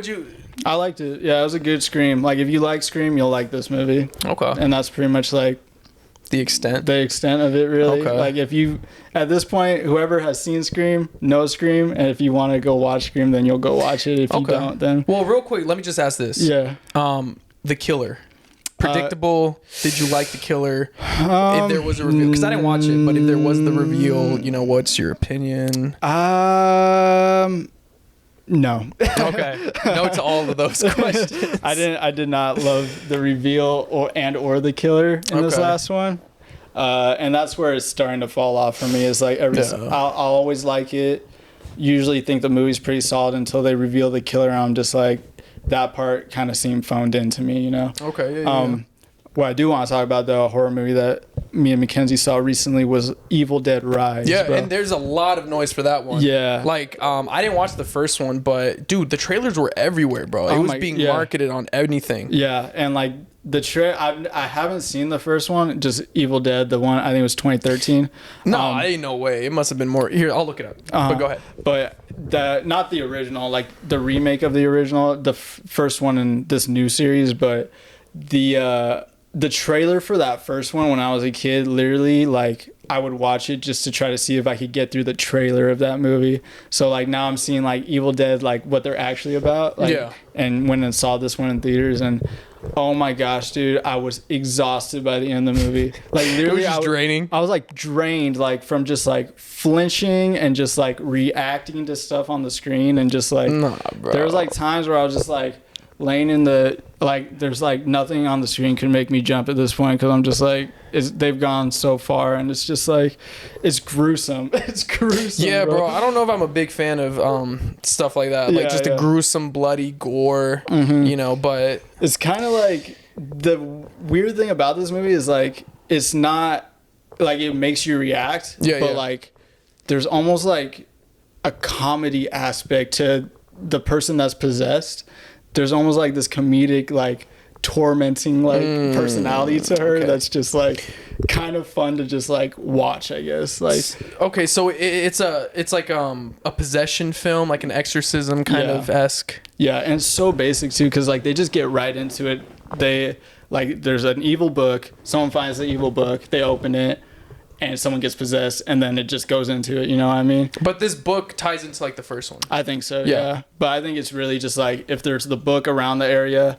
I liked it. Yeah, it was a good Scream. Like, if you like Scream, you'll like this movie. Okay. And that's pretty much like the extent of it, really. Okay. Like, if you, at this point, whoever has seen Scream knows Scream, and if you want to go watch Scream, then you'll go watch it. If you don't, then. Well, real quick, let me just ask this. Yeah. The killer. Predictable? Did you like the killer? If there was a reveal, because I didn't watch it, but if there was the reveal, what's your opinion? No. Okay. No to all of those questions. I did not love the reveal or the killer in this last one. And that's where it's starting to fall off for me. Is like I'll always like it. Usually think the movie's pretty solid until they reveal the killer. I'm just like, that part kind of seemed phoned in to me, Okay, yeah. What I do want to talk about, the horror movie that me and Mackenzie saw recently was Evil Dead Rise. Yeah, bro. And there's a lot of noise for that one. Yeah. Like, I didn't watch the first one, but, dude, the trailers were everywhere, bro. It was being marketed on anything. Yeah, and, like, I haven't seen the first one, just Evil Dead, the one, I think it was 2013. No, ain't no way. It must have been more. Here, I'll look it up. But go ahead. But not the original, like the remake of the original, the first one in this new series, but the trailer for that first one when I was a kid, literally, like, I would watch it just to try to see if I could get through the trailer of that movie. So like now I'm seeing like Evil Dead, like what they're actually about. Like, yeah. And when I saw this one in theaters, and oh my gosh, dude, I was exhausted by the end of the movie. Like literally, it was just draining. I was like drained, like from just like flinching and just like reacting to stuff on the screen, and just like there was like times where I was just like laying in the, like there's like nothing on the screen can make me jump at this point, because I'm just like they've gone so far, and it's just like it's gruesome. It's gruesome. Yeah, bro. I don't know if I'm a big fan of stuff like that, like just a gruesome, bloody gore, you know. But it's kind of like the weird thing about this movie is like it's not like it makes you react, but like there's almost like a comedy aspect to the person that's possessed. There's almost like this comedic, like tormenting, like personality to her that's just like kind of fun to just like watch, I guess. Like, okay, so it's like a possession film, like an exorcism kind of esque. Yeah, and it's so basic too, because like they just get right into it. They like there's an evil book. Someone finds the evil book. They open it. And someone gets possessed, and then it just goes into it. You know what I mean? But this book ties into like the first one. I think so. Yeah. But I think it's really just like if there's the book around the area,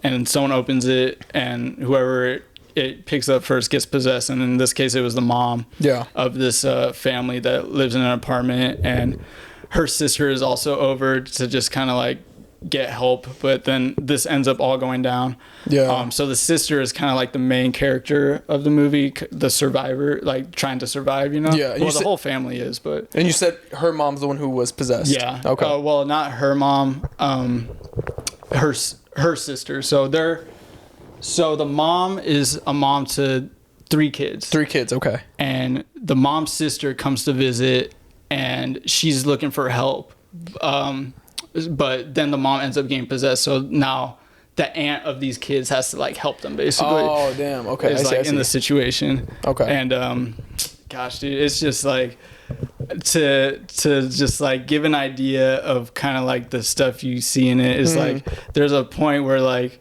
and someone opens it, and whoever it picks up first gets possessed. And in this case, it was the mom. Of this family that lives in an apartment, and her sister is also over to just kind of like get help, but then this ends up all going down. So the sister is kind of like the main character of the movie, the survivor, like trying to survive, you know. Well, the whole family is, but. And you said her mom's the one who was possessed. Yeah. Okay. Well, not her mom. Her sister. So the mom is a mom to 3 kids. 3 kids. Okay. And the mom's sister comes to visit, and she's looking for help. But then the mom ends up getting possessed. So now the aunt of these kids has to like help them, basically. Oh, damn. Okay. It's like in the situation. Okay. And gosh, dude, it's just like to just like give an idea of kind of like the stuff you see in it is like there's a point where like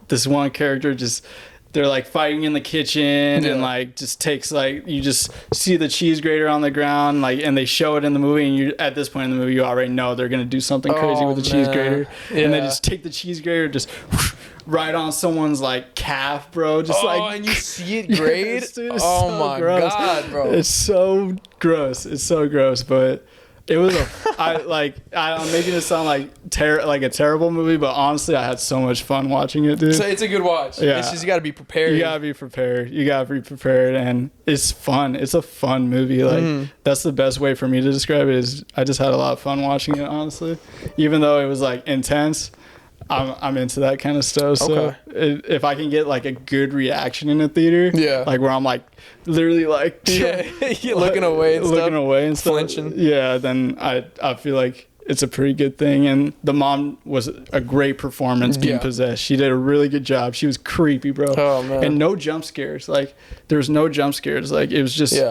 this one character just. They're like fighting in the kitchen and like just takes like you just see the cheese grater on the ground, like, and they show it in the movie, and you at this point in the movie you already know they're gonna do something crazy with the cheese grater, and they just take the cheese grater just right on someone's like calf, bro. Just and you see it grate. Yes, dude, oh so my gross. God, bro. It's so gross. It's so gross, but. It was I'm making it sound like a terrible movie, but honestly, I had so much fun watching it, dude. So it's a good watch. Yeah. It's just you got to be prepared. You got to be prepared, and it's fun. It's a fun movie. Like that's the best way for me to describe it. Is I just had a lot of fun watching it, honestly, even though it was like intense. I'm into that kind of stuff. So if I can get like a good reaction in a theater, like where I'm like literally like you're looking away and stuff, flinching. Yeah, then I feel like it's a pretty good thing. And the mom was a great performance being possessed. She did a really good job. She was creepy, bro. Oh man. And no jump scares. Like there was no jump scares. Like it was just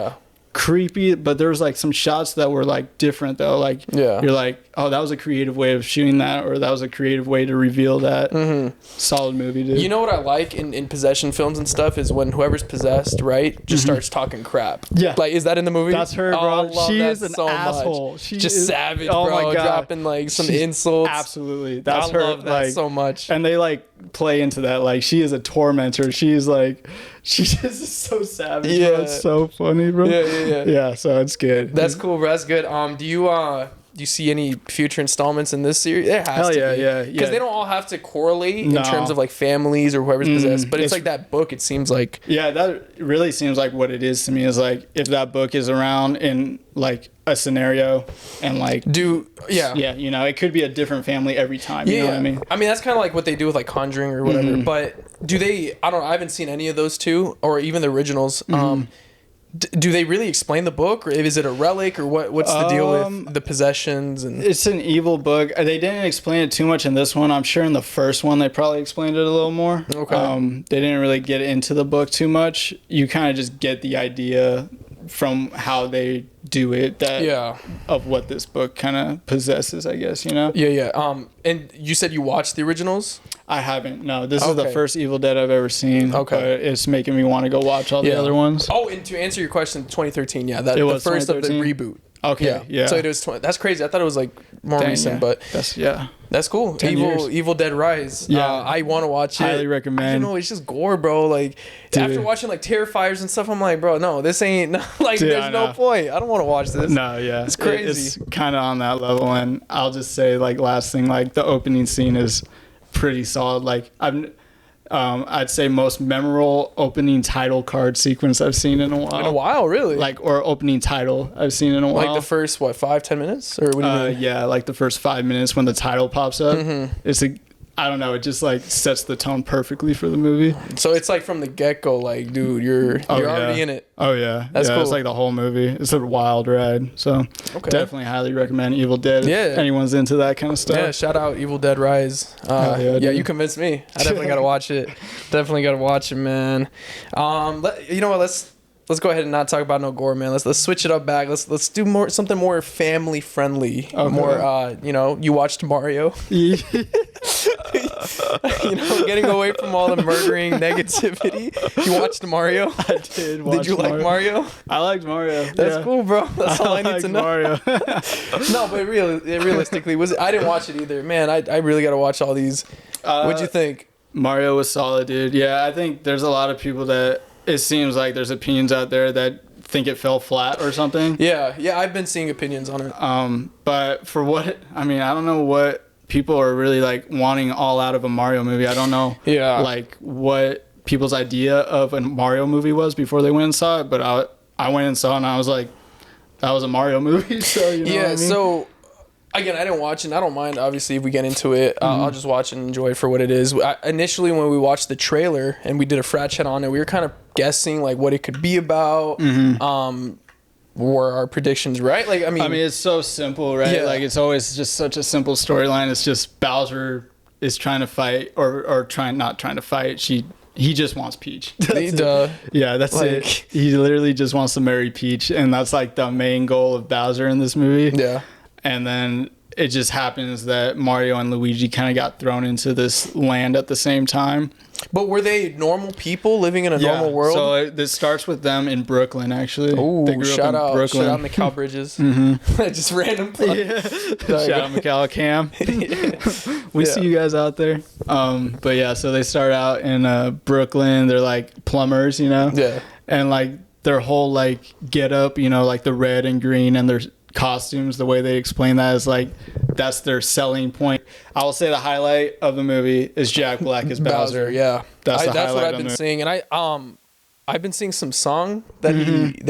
creepy, but there was like some shots that were like different though. Like you're like, oh, that was a creative way of shooting that, or that was a creative way to reveal that. Solid movie, dude. You know what I like in possession films and stuff is when whoever's possessed, right, just starts talking crap. Yeah. Like, is that in the movie? That's her, bro. She is an asshole. She just savage, bro. Oh my God. Dropping like some insults. Absolutely. That's I her. love that like, so much. And they like play into that. Like she is a tormentor. She's like, she just is so savage. Yeah. Bro. It's so funny, bro. Yeah. So it's good. That's cool, bro. That's good. Do you see any future installments in this series? It has to be. Yeah. Because they don't all have to correlate in terms of like families or whoever's possessed. But it's like that book, it seems like. Yeah, that really seems like what it is to me. Is like if that book is around in like a scenario and like. Yeah, you know, it could be a different family every time. You know what I mean? I mean, that's kind of like what they do with like Conjuring or whatever. But do they, I don't know, I haven't seen any of those two or even the originals. Do they really explain the book, or is it a relic, or what's the deal with the possessions? And it's an evil book. They didn't explain it too much in this one. I'm sure in the first one they probably explained it a little more. Okay. They didn't really get into the book too much. You kind of just get the idea from how they do it of what this book kind of possesses, I guess, you know? Yeah. And you said you watched the originals? I haven't. No, this is the first Evil Dead I've ever seen. Okay. But it's making me want to go watch all the other ones. Oh, and to answer your question, 2013, it was the first of the reboot. Okay, yeah. So it was that's crazy. I thought it was like more recent, but that's cool. Evil Dead Rise. Yeah, I want to watch it. Highly recommend. I don't know, it's just gore, bro. Like after watching like Terrifiers and stuff, I'm like, bro, no, this ain't like. There's no point. I don't want to watch this. No, yeah, it's crazy. It's kind of on that level, and I'll just say like last thing, like the opening scene is pretty solid. Like I'd say most memorable opening title card sequence I've seen in a while. In a while, really? Like, or opening title I've seen in a while. Like the first, 5-10 minutes? Or what do you mean? Yeah, like the first 5 minutes when the title pops up. Mm-hmm. I don't know, it just like sets the tone perfectly for the movie. So it's like from the get-go, like, dude, you're already in it. Oh, yeah. That's cool. It's like the whole movie. It's a wild ride. So definitely highly recommend Evil Dead if anyone's into that kind of stuff. Yeah, shout out Evil Dead Rise. You convinced me. I definitely got to watch it. Definitely got to watch it, man. You know what, let's go ahead and not talk about no gore, man. Let's switch it up back. Let's do something more family friendly. Okay. More you watched Mario. Getting away from all the murdering negativity. You watched Mario? I did watch Did you like Mario? I liked Mario. That's cool, bro. That's all I need to know. Mario. No, but realistically, I didn't watch it either. Man, I really got to watch all these. What'd you think? Mario was solid, dude. Yeah, I think there's a lot of people that it seems like there's opinions out there that think it fell flat or something. Yeah, I've been seeing opinions on it. But for I don't know what people are really like wanting all out of a Mario movie. I don't know like what people's idea of a Mario movie was before they went and saw it, but I went and saw it and I was like, that was a Mario movie. So you know what I mean? So again, I didn't watch it and I don't mind obviously if we get into it. I'll just watch and enjoy it for what it is. Initially when we watched the trailer and we did a frat chat on it, we were kind of guessing like what it could be about. Were our predictions right? Like I mean it's so simple, right? Yeah. Like it's always just such a simple storyline. It's just Bowser is trying to fight or not trying to fight. He just wants Peach. Yeah, that's it. He literally just wants to marry Peach, and that's like the main goal of Bowser in this movie. Yeah. And then it just happens that Mario and Luigi kind of got thrown into this land at the same time. But were they normal people living in a normal world? So this starts with them in Brooklyn, actually. Oh, shout out Mikal Bridges. Just random plug. Yeah. Shout out Mikal Cam. We see you guys out there. But yeah, so they start out in Brooklyn. They're like plumbers, you know? Yeah. And like their whole like get up, you know, like the red and green and their costumes, the way they explain that is like that's their selling point. I will say the highlight of the movie is Jack Black as Bowser. Yeah, that's what I've been seeing, and I've been seeing some song that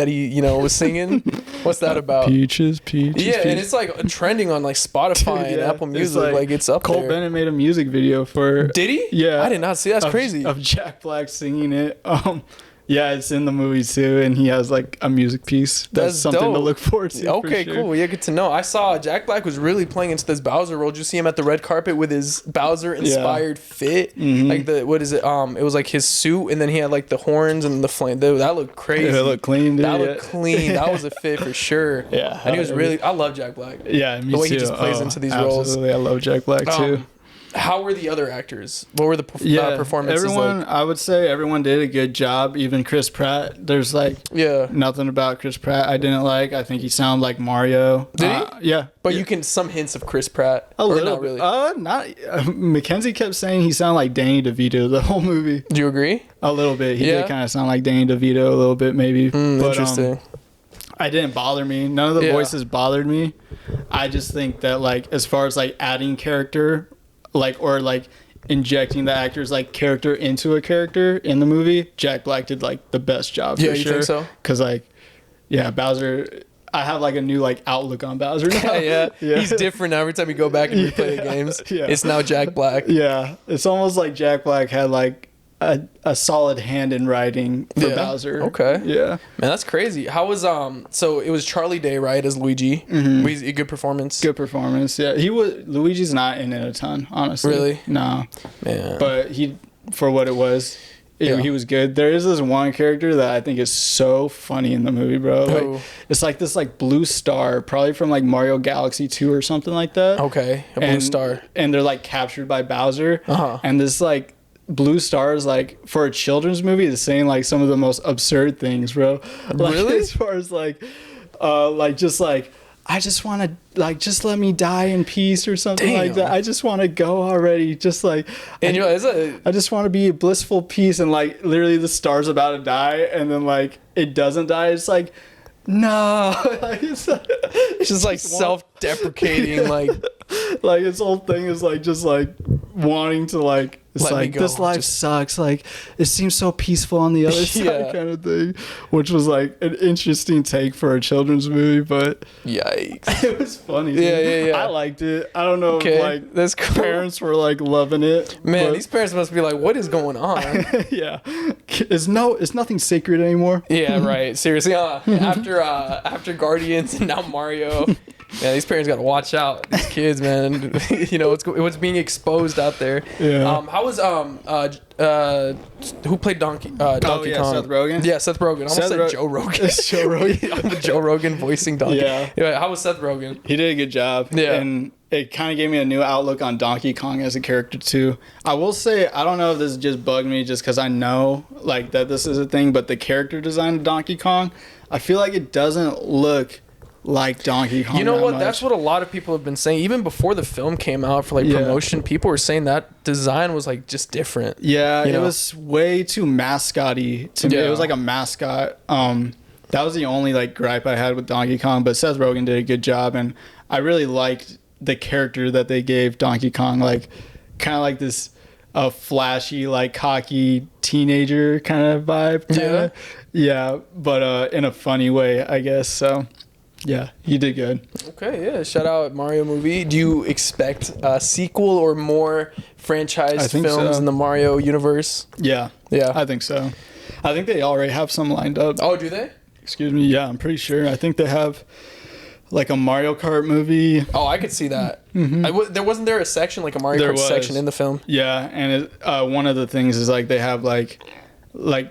he was singing. What's that about? Peaches. Yeah, and it's like trending on like Spotify and Apple Music. Like it's up there. Cole Bennett made a music video for. Did he? Yeah, I did not see. That's crazy. Of Jack Black singing it. Yeah, it's in the movie too, and he has like a music piece. That's something dope to look forward to. Okay, cool. Yeah, good to know. I saw Jack Black was really playing into this Bowser role. Did you see him at the red carpet with his Bowser inspired fit? Like what is it? It was like his suit, and then he had like the horns and the flame. That looked crazy. That looked clean, dude. That looked clean. That was a fit for sure. Yeah, and he was really. I love Jack Black. Yeah, me too. The way he just plays into these roles. Absolutely, I love Jack Black too. How were the other actors? What were the performances like? I would say everyone did a good job. Even Chris Pratt. There's like nothing about Chris Pratt I didn't like. I think he sounded like Mario. Did he? Yeah. But you can some hints of Chris Pratt. A little. Not really. Mackenzie kept saying he sounded like Danny DeVito the whole movie. Do you agree? A little bit. He did kind of sound like Danny DeVito a little bit maybe. But, interesting. I didn't bother me. None of the voices bothered me. I just think that like as far as like adding character, like or like injecting the actor's like character into a character in the movie, Jack Black did like the best job. Yeah, you think so? Because like, Bowser. I have like a new like outlook on Bowser now. yeah, he's different now. Every time you go back and replay the games, it's now Jack Black. Yeah, it's almost like Jack Black had like a solid hand in writing for Bowser. Okay. Yeah. Man, that's crazy. How was so it was Charlie Day, right, as Luigi? A good performance. Good performance. Yeah. Luigi's not in it a ton, honestly. Really? No. Man. But he for what it was. He was good. There is this one character that I think is so funny in the movie, bro. Like, it's like this like blue star, probably from like Mario Galaxy 2 or something like that. Okay, a blue star. And they're like captured by Bowser. And this like blue star is like, for a children's movie, it's saying like some of the most absurd things, bro. Like, really? As far as like just like, I just want to, like, just let me die in peace or something like that. I just want to go already. Just like, and I just want to be a blissful peace. And like, literally the star's about to die. And then like, it doesn't die. It's like, no. Like, it's just like self-deprecating. Like his whole thing is like, just like wanting to like, it's like, this life sucks. Like, it seems so peaceful on the other side kind of thing, which was like an interesting take for a children's movie, but yikes. It was funny. Yeah. I liked it. I don't know if like that's cool. Parents were like loving it. Man, these parents must be like, what is going on? Yeah. It's nothing sacred anymore. Yeah, right. Seriously. After Guardians and now Mario. Yeah, these parents got to watch out. These kids, man. You know, what's being exposed out there. Yeah. How was who played Donkey Kong? Seth Rogen? Yeah, Seth Rogen. I almost said Joe Rogan. It's Joe Rogan. I'm the Joe Rogan voicing Donkey. Yeah. How was Seth Rogen? He did a good job. Yeah. And it kind of gave me a new outlook on Donkey Kong as a character too. I will say, I don't know if this just bugged me just because I know like that this is a thing, but the character design of Donkey Kong, I feel like it doesn't look like Donkey Kong. You know what? much. That's what a lot of people have been saying. Even before the film came out for like promotion, people were saying that design was like just different. Yeah, it was way too mascot-y to me. It was like a mascot. That was the only like gripe I had with Donkey Kong, but Seth Rogen did a good job, and I really liked the character that they gave Donkey Kong, like kind of like this flashy, like cocky teenager kind of vibe. Yeah, but in a funny way, I guess. So yeah, he did good. Okay, yeah. Shout out Mario movie. Do you expect a sequel or more franchise films in the Mario universe? Yeah, I think so. I think they already have some lined up. Oh, do they? Excuse me. Yeah, I'm pretty sure. I think they have like a Mario Kart movie. Oh, I could see that. Mm-hmm. Wasn't there a section, like a Mario Kart section in the film? Yeah, and one of the things is like they have like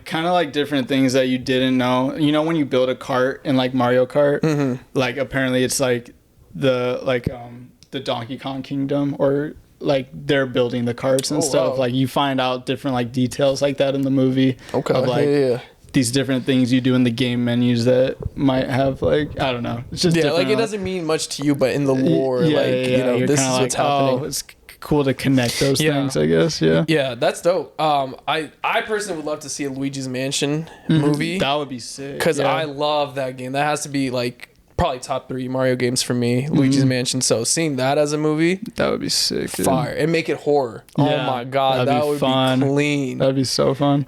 kind of like different things that you didn't know. You know when you build a cart in like Mario Kart, like apparently it's like the Donkey Kong Kingdom, or like they're building the carts and stuff. Wow. Like you find out different like details like that in the movie. Okay. Of like these different things you do in the game menus that might have like, I don't know. It's just like it doesn't mean much to you, but in the lore, you know, this is what's happening. Oh, it's cool to connect those things, I guess. Yeah, that's dope. I personally would love to see a Luigi's Mansion movie. That would be sick. Because I love that game. That has to be like probably top 3 Mario games for me, Luigi's Mansion. So seeing that as a movie, that would be sick. Fire. And make it horror. Oh my god, that would be clean. That'd be so fun.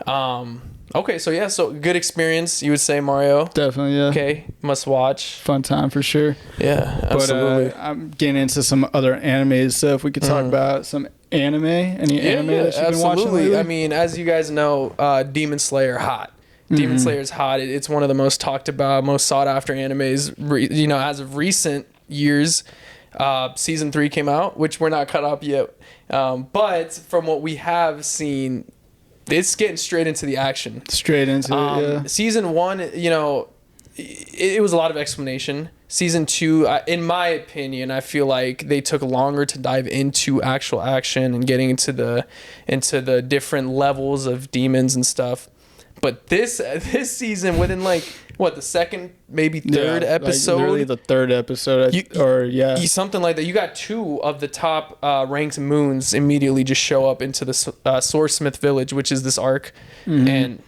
Okay, so good experience, you would say, Mario? Definitely, yeah. Okay, must watch. Fun time for sure. Yeah, absolutely. But I'm getting into some other anime stuff. We could talk about some anime. Any anime that you've been watching lately? I mean, as you guys know, Demon Slayer hot. Demon Slayer is hot. It's one of the most talked about, most sought after animes. You know, as of recent years, season 3 came out, which we're not caught up yet. But from what we have seen, it's getting straight into the action. Straight into it, Season 1, you know, it was a lot of explanation. Season 2, in my opinion, I feel like they took longer to dive into actual action and getting into the different levels of demons and stuff. But this season, within like the second, maybe third episode, like literally the third episode, something like that. You got 2 of the top ranked moons immediately just show up into the Swordsmith Village, which is this arc, and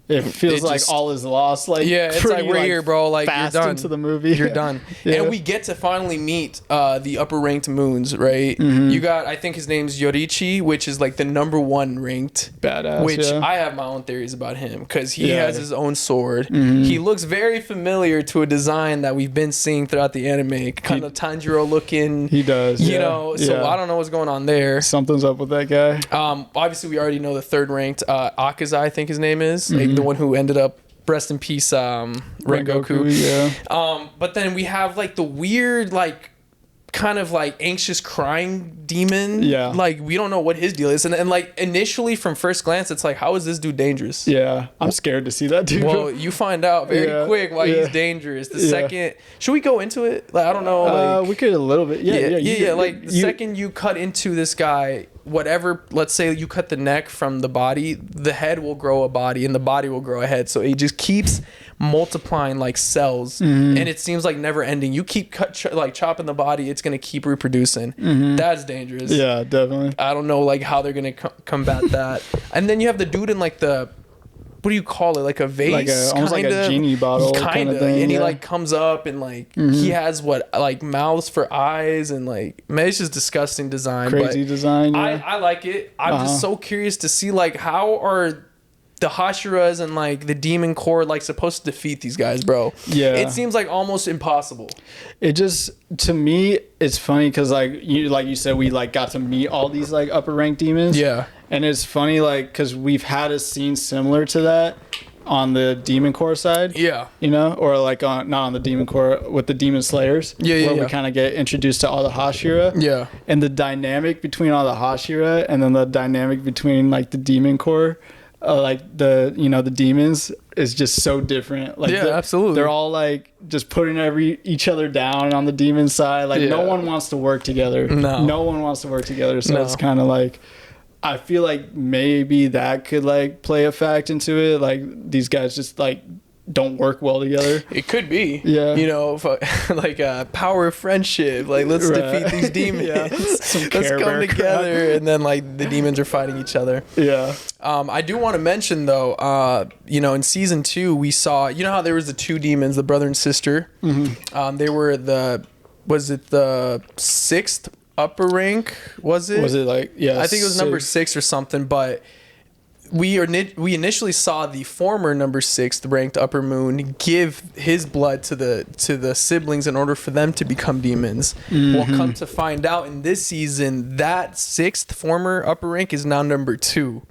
it feels like all is lost. Like it's like we're here, bro. Like fast you're done. Into the movie, you're done, and we get to finally meet the upper ranked moons, right? You got, I think his name's Yorichi, which is like the number 1 ranked badass. Which I have my own theories about him because he has his own sword. He looks very familiar to a design that we've been seeing throughout the anime, kind of Tanjiro looking. He does, you know. So I don't know what's going on there. Something's up with that guy. Obviously, we already know the third ranked Akaza, I think his name is. The one who ended up, rest in peace, Rengoku. Yeah. But then we have like the weird, like kind of like anxious crying demon. Yeah. Like we don't know what his deal is. And like initially from first glance, it's like, how is this dude dangerous? Yeah. I'm scared to see that dude. Well, you find out very quick why he's dangerous. The second, should we go into it? Like, I don't know. Like, we could a little bit. Yeah. Like the second you cut into this guy, whatever, let's say you cut the neck from the body, the head will grow a body and the body will grow a head. So it just keeps multiplying like cells, and it seems like never ending. You keep chopping the body, it's gonna keep reproducing. That's dangerous. Yeah, definitely. I don't know like how they're gonna combat that. And then you have the dude in like the, what do you call it, like a vase, almost like a genie bottle kind of thing, and he like comes up and like he has like mouths for eyes, and like, man, it's just disgusting design. Crazy design. I like it. I'm just so curious to see like how are the Hashiras and like the demon core like supposed to defeat these guys, bro. Yeah, it seems like almost impossible. It just, to me, it's funny because like you said, we like got to meet all these like upper rank demons. Yeah, and it's funny like because we've had a scene similar to that on the demon core side. Yeah, you know, or like not on the demon core, with the demon slayers. Where we kind of get introduced to all the Hashira. Yeah, and the dynamic between all the Hashira and then the dynamic between like the demon core. Like the the demons is just so different. Like absolutely. They're all like just putting each other down on the demon side. Like no one wants to work together. No one wants to work together. So it's kind of like, I feel like maybe that could like play a fact into it. Like these guys just like don't work well together. It could be. Yeah. Like power of friendship. Like let's defeat these demons. Let's come together, and then like the demons are fighting each other. Yeah. I do want to mention though, in season 2 we saw, how there was the 2 demons, the brother and sister. They were the 6th upper rank, was it? Was it like, yeah, I think it was number 6 or something, but we initially saw the former number 6th ranked upper moon give his blood to the siblings in order for them to become demons. We'll come to find out in this season that 6th former upper rank is now number 2.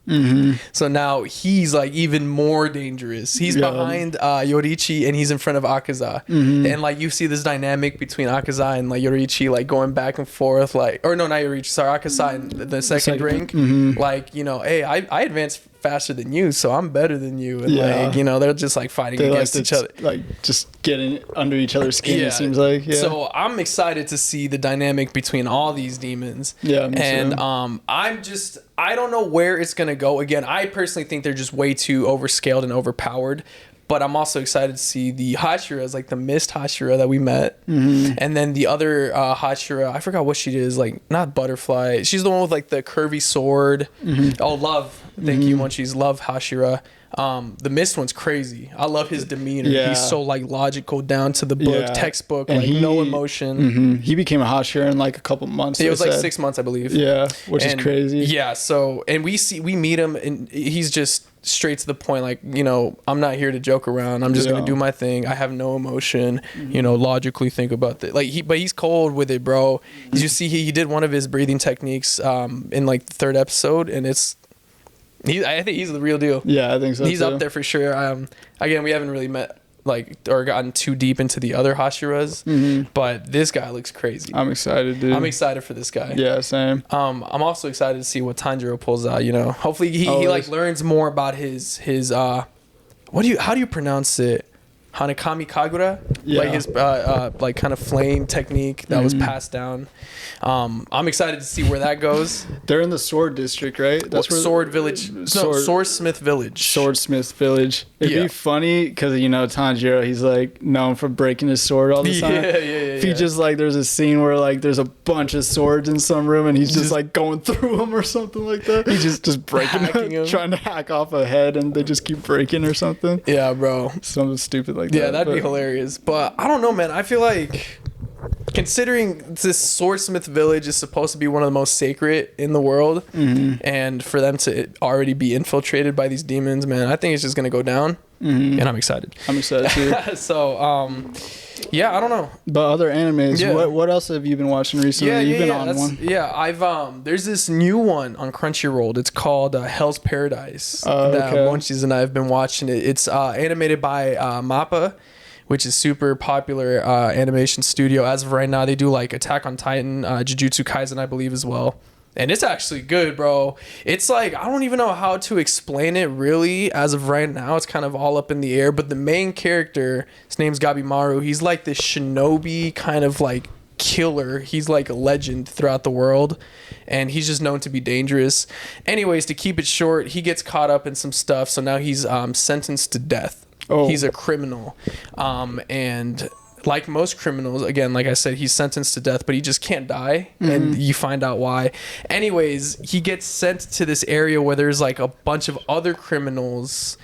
So now he's like even more dangerous. He's behind Yoriichi, and he's in front of Akaza. And like you see this dynamic between Akaza and like Yoriichi like going back and forth, like, or no, not Yoriichi, sorry, Akaza in the second rank. Like, hey, I advanced faster than you, so I'm better than you, and like they're just like fighting against each other, like just getting under each other's skin. It seems like. So I'm excited to see the dynamic between all these demons. Me and too. I don't know where it's gonna go. Again, I personally think they're just way too overscaled and overpowered. But I'm also excited to see the Hashiras, like the Mist Hashira that we met. And then the other Hashira, I forgot what she is, like, not Butterfly. She's the one with, like, the curvy sword. Oh, Love. Thank you, Munchies. Love Hashira. The Mist one's crazy. I love his demeanor. He's so, like, logical, down to the book, textbook, and like, no emotion. He became a Hashira in, like, a couple months. It was, like, 6 months, I believe. Yeah, which is crazy. Yeah, so, and we meet him, and he's just straight to the point, like, I'm not here to joke around. I'm just gonna do my thing. I have no emotion. Logically think about that. Like but he's cold with it, bro. Did you see he did one of his breathing techniques in like the 3rd episode, and I think he's the real deal. Yeah, I think so. He's up there for sure. Again, we haven't really met like or gotten too deep into the other Hashiras, but this guy looks crazy. I'm excited, dude. I'm excited for this guy. Yeah, same. I'm also excited to see what Tanjiro pulls out. Hopefully he like learns more about his how do you pronounce it? Hanakami Kagura, like his like kind of flame technique that was passed down. I'm excited to see where that goes. They're in the Sword District, right? That's where Sword Village. Swordsmith Village. Swordsmith Village. It'd be funny because Tanjiro, he's like known for breaking his sword all the time. If he just like, there's a scene where like there's a bunch of swords in some room and he's just like going through them or something like that. He's just breaking them, trying to hack off a head, and they just keep breaking or something. Yeah, bro. Something stupid like that. Yeah, that'd be hilarious. But I don't know, man. I feel like, considering this Swordsmith Village is supposed to be one of the most sacred in the world, and for them to already be infiltrated by these demons, man, I think it's just gonna go down. And I'm excited. I'm excited too. So, yeah, I don't know. But other animes, what else have you been watching recently? You've been on one. Yeah, I've there's this new one on Crunchyroll. It's called Hell's Paradise. That Monchis and I have been watching it. It's animated by MAPPA, which is super popular animation studio. As of right now, they do like Attack on Titan, Jujutsu Kaisen, I believe, as well. And it's actually good, bro. It's like, I don't even know how to explain it really as of right now. It's kind of all up in the air. But the main character, his name's Gabimaru. He's like this shinobi kind of like killer. He's like a legend throughout the world. And he's just known to be dangerous. Anyways, to keep it short, he gets caught up in some stuff. So now he's sentenced to death. Oh. He's a criminal. And like most criminals, again, like I said, he's sentenced to death, but he just can't die. And you find out why. Anyways, he gets sent to this area where there's like a bunch of other criminals.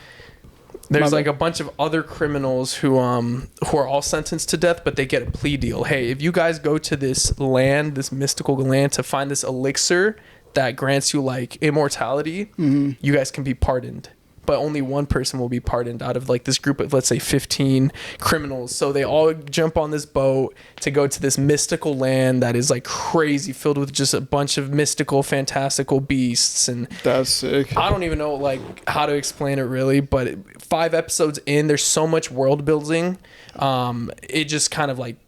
There's like a bunch of other criminals who are all sentenced to death, but they get a plea deal. Hey, if you guys go to this land, this mystical land, to find this elixir that grants you like immortality, you guys can be pardoned. But only one person will be pardoned out of like this group of, let's say, 15 criminals. So they all jump on this boat to go to this mystical land that is like crazy, filled with just a bunch of mystical, fantastical beasts. And that's sick. I don't even know like how to explain it really, but 5 episodes in, there's so much world building. It just kind of like,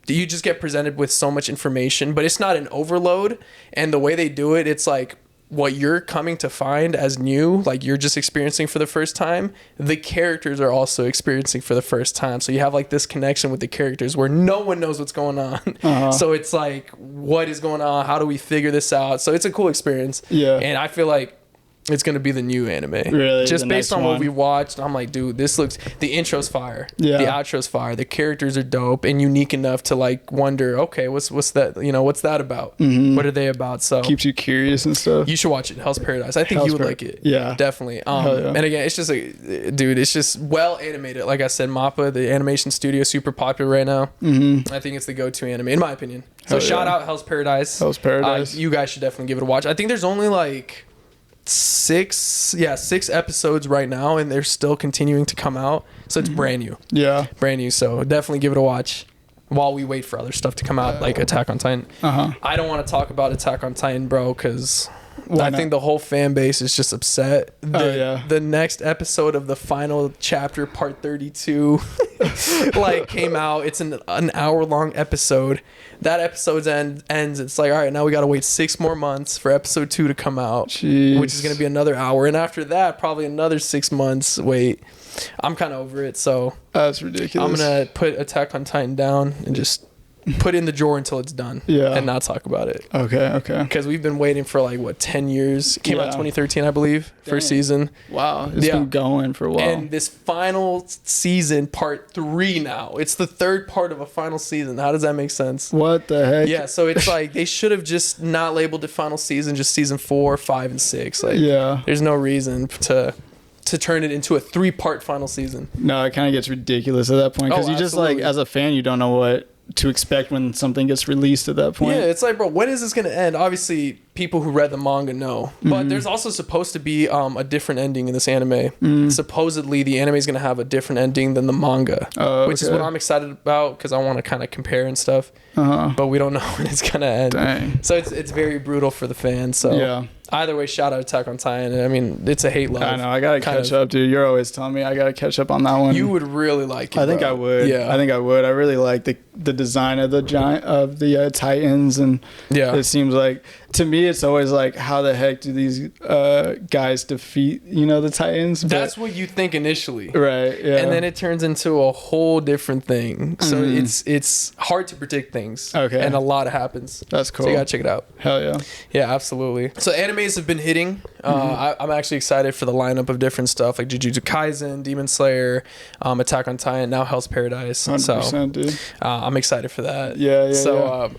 you just get presented with so much information, but it's not an overload. And the way they do it, it's like, what you're coming to find as new, like you're just experiencing for the first time, the characters are also experiencing for the first time. So you have like this connection with the characters where no one knows what's going on. So it's like, what is going on? How do we figure this out? So it's a cool experience. Yeah. And I feel like it's going to be the new anime. Really? Just based on what we watched, I'm like, dude, this looks... The intro's fire. Yeah. The outro's fire. The characters are dope and unique enough to, like, wonder, okay, what's that? You know, what's that about? What are they about? So keeps you curious and stuff. You should watch it. Hell's Paradise. I think you would like it. Yeah. Definitely. And again, it's just it's just well animated. Like I said, MAPPA, the animation studio, super popular right now. I think it's the go-to anime, in my opinion. So shout out Hell's Paradise. Hell's Paradise. You guys should definitely give it a watch. I think there's only, like... 6 episodes right now, and they're still continuing to come out, so it's brand new. So definitely give it a watch while we wait for other stuff to come out, like Attack on Titan. I don't want to talk about Attack on Titan, bro, because I think the whole fan base is just upset. The next episode of the final chapter, part 32, like came out. It's an hour-long episode. That episode's ends. It's like, all right, now we got to wait 6 more months for episode 2 to come out, which is going to be another hour. And after that, probably another 6 months wait. I'm kind of over it. So that's ridiculous. I'm going to put Attack on Titan down and just put it in the drawer until it's done and not talk about it. Okay. Because we've been waiting for like, what, 10 years? It came out 2013, I believe, first season. Wow. It's been going for a while. And this final season, part 3 now. It's the 3rd part of a final season. How does that make sense? What the heck? Yeah, so it's like they should have just not labeled it final season, just season 4, 5, and 6. Like, there's no reason to turn it into a 3-part final season. No, it kind of gets ridiculous at that point. Because you just like, as a fan, you don't know what to expect when something gets released at that point. Yeah, it's like, bro, when is this going to end? Obviously, people who read the manga know. But there's also supposed to be a different ending in this anime. Supposedly, the anime is going to have a different ending than the manga, which is what I'm excited about because I want to kind of compare and stuff. But we don't know when it's going to end. Dang. So it's very brutal for the fans. So either way, shout out Attack on Titan. I mean, it's a hate love. I know. I got to catch up, dude. You're always telling me I got to catch up on that one. You would really like it, I think I would. Yeah. I think I would. I really like the design of the Titans. And it seems like, to me, it's always like, how the heck do these guys defeat, the Titans? But that's what you think initially. Right, yeah. And then it turns into a whole different thing. So it's hard to predict things. Okay. And a lot happens. That's cool. So you gotta check it out. Hell yeah. Yeah, absolutely. So animes have been hitting. I'm actually excited for the lineup of different stuff, like Jujutsu Kaisen, Demon Slayer, Attack on Titan, now Hell's Paradise. 100%, dude. I'm excited for that. Yeah. So,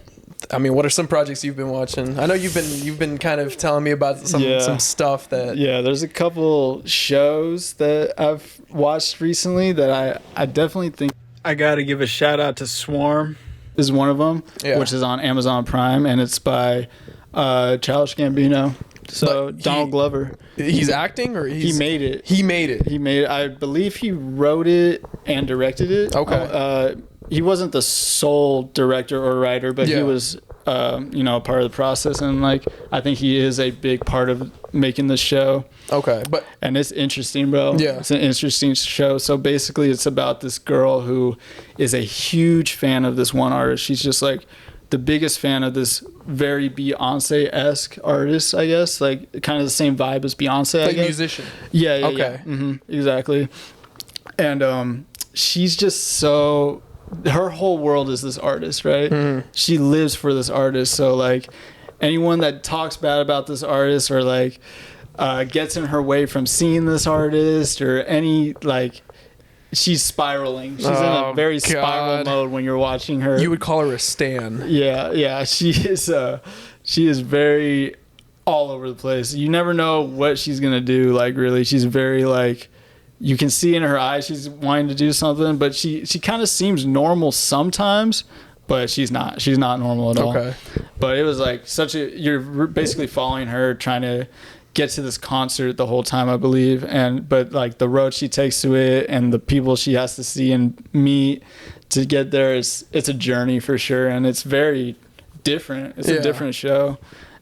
I mean, what are some projects you've been watching? I know you've been kind of telling me about some stuff that... Yeah, there's a couple shows that I've watched recently that I definitely think I got to give a shout out to. Swarm is one of them, which is on Amazon Prime, and it's by Childish Gambino. So Donald Glover. He's acting, or he made it. He made it. I believe he wrote it and directed it. Okay. He wasn't the sole director or writer, but he was part of the process, and like I think he is a big part of making the show. Okay, and it's interesting, bro. Yeah, it's an interesting show. So basically, it's about this girl who is a huge fan of this one artist. She's just like the biggest fan of this very Beyonce-esque artist, I guess. Like kind of the same vibe as Beyonce. Like musician. Yeah. Okay. Yeah. Mm-hmm, exactly. And she's just so. Her whole world is this artist, right? Mm-hmm. She lives for this artist. So like anyone that talks bad about this artist or like gets in her way from seeing this artist or any like she's spiraling. She's in a very spiral mode when you're watching her. You would call her a stan. Yeah. She is very all over the place. You never know what she's gonna do. Like really, she's very like. You can see in her eyes she's wanting to do something, but she kind of seems normal sometimes, but she's not. She's not normal at all. Okay. But it was like you're basically following her trying to get to this concert the whole time, I believe. But like the road she takes to it and the people she has to see and meet to get there, it's a journey for sure. And it's very different. It's a different show.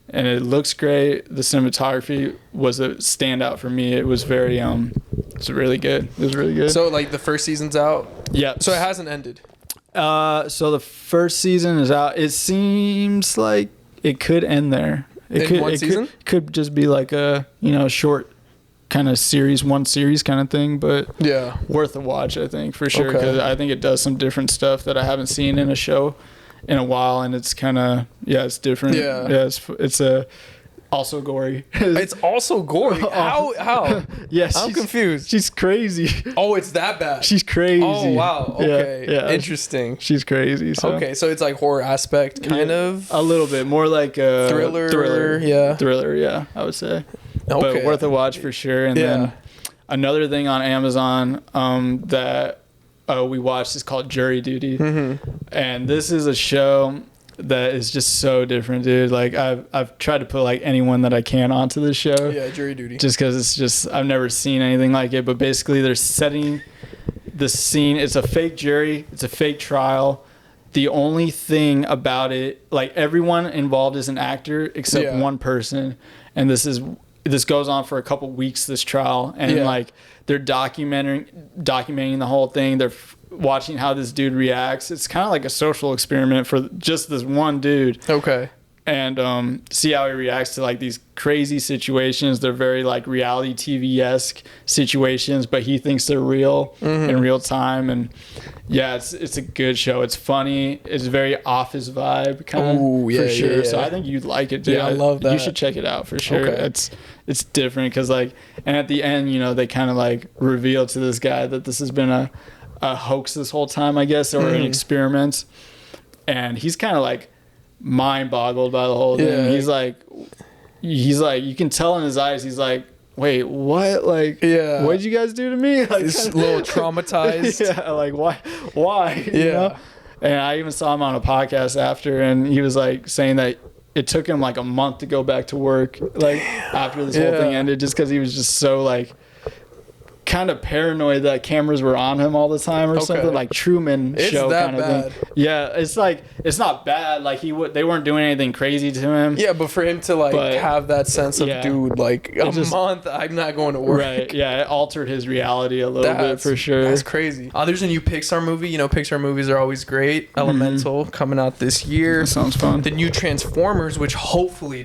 And it looks great. The cinematography was a standout for me. It was very it's really good. It was really good. So like the first season's out? Yeah. So it hasn't ended. So the first season is out. It seems like it could end there. It could just be like a, short kind of series, one series kind of thing, but yeah, worth a watch, I think, for sure, because I think it does some different stuff that I haven't seen in a show in a while, and it's kind of it's different. Yeah, it's also gory. It's also gory. How? Yes, I'm confused. She's crazy. Oh, it's that bad. She's crazy. Oh wow. Okay. Yeah. Interesting. She's crazy. So. Okay, so it's like horror aspect, kind of. A little bit more like a thriller. Yeah. Thriller. Yeah, I would say. Okay. But worth a watch for sure. And then another thing on Amazon that we watched is called Jury Duty, and this is a show that is just so different, dude. Like I've tried to put like anyone that I can onto this show. Yeah, Jury Duty. Just because it's just I've never seen anything like it. But basically, they're setting the scene. It's a fake jury. It's a fake trial. The only thing about it, like everyone involved is an actor except one person, and this goes on for a couple weeks, this trial, and like they're documenting the whole thing. They're watching how this dude reacts. It's kind of like a social experiment for just this one dude. Okay. And see how he reacts to like these crazy situations. They're very like reality TV-esque situations, but he thinks they're real in real time. And yeah, it's a good show. It's funny. It's very Office vibe kind of for sure. Yeah. So I think you'd like it, dude. Yeah, I love that. You should check it out for sure. Okay. It's different because like, and at the end, they kind of like reveal to this guy that this has been a hoax this whole time, I guess, or an experiment. And he's kind of like mind boggled by the whole thing. Yeah. He's like you can tell in his eyes he's like, wait, what? Like, what did you guys do to me? Like, he's a little traumatized. Yeah, like why Yeah. And I even saw him on a podcast after, and he was like saying that it took him like a month to go back to work, like after this whole thing ended, just because he was just so like kind of paranoid that cameras were on him all the time or something, like Truman Show kind of thing. Yeah, it's like it's not bad. Like they weren't doing anything crazy to him. Yeah, but for him to like have that sense of dude, like a month, I'm not going to work. Right. Yeah, it altered his reality a little bit for sure. That's crazy. There's a new Pixar movie. Pixar movies are always great. Elemental coming out this year. That sounds fun. The new Transformers, which hopefully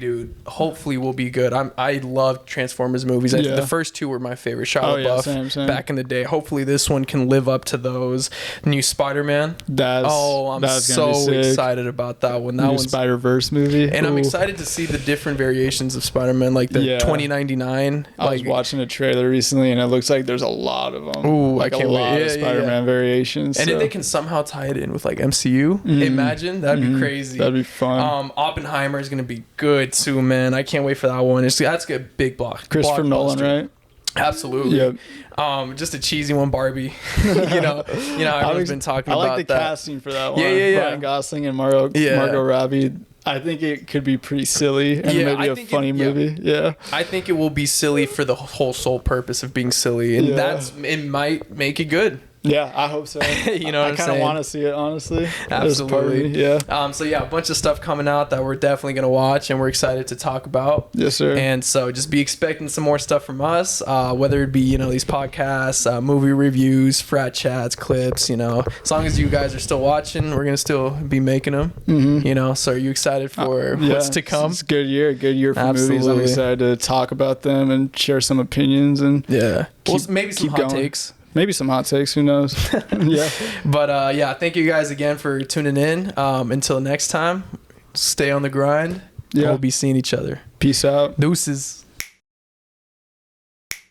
will be good. I love Transformers movies. The first two were my favorite. Shia LaBeouf. Same. Back in the day. Hopefully this one can live up to those. New Spider-Man. I'm so excited about that one. That one's Spider-Verse movie. And I'm excited to see the different variations of Spider-Man, like the 2099. I was watching a trailer recently and it looks like there's a lot of them. Ooh, like I can't wait. Of Spider-Man variations. And if they can somehow tie it in with like MCU, imagine. That'd be crazy. That'd be fun. Oppenheimer is going to be good too, man. I can't wait for that one. That's a big block. Christopher Nolan, right? Absolutely. Yep. Just a cheesy one, Barbie. I've been talking about that. I like the casting for that one. Yeah. Ryan Gosling and Margot Robbie. I think it could be pretty silly and maybe a funny movie. Yeah. I think it will be silly for the whole sole purpose of being silly, and it might make it good. Yeah, I hope so. You know what I kind of want to see it, honestly. Absolutely. Yeah. So yeah, a bunch of stuff coming out that we're definitely going to watch and we're excited to talk about. Yes, sir. And so just be expecting some more stuff from us, whether it be, you know, these podcasts, movie reviews, frat chats, clips, you know. As long as you guys are still watching, we're going to still be making them, you know. So are you excited for what's to come? It's a good year for movies. I'm excited to talk about them and share some opinions and maybe some hot takes. Maybe some hot takes, who knows? Yeah. But yeah, thank you guys again for tuning in. Until next time, stay on the grind. Yeah. We'll be seeing each other. Peace out. Deuces.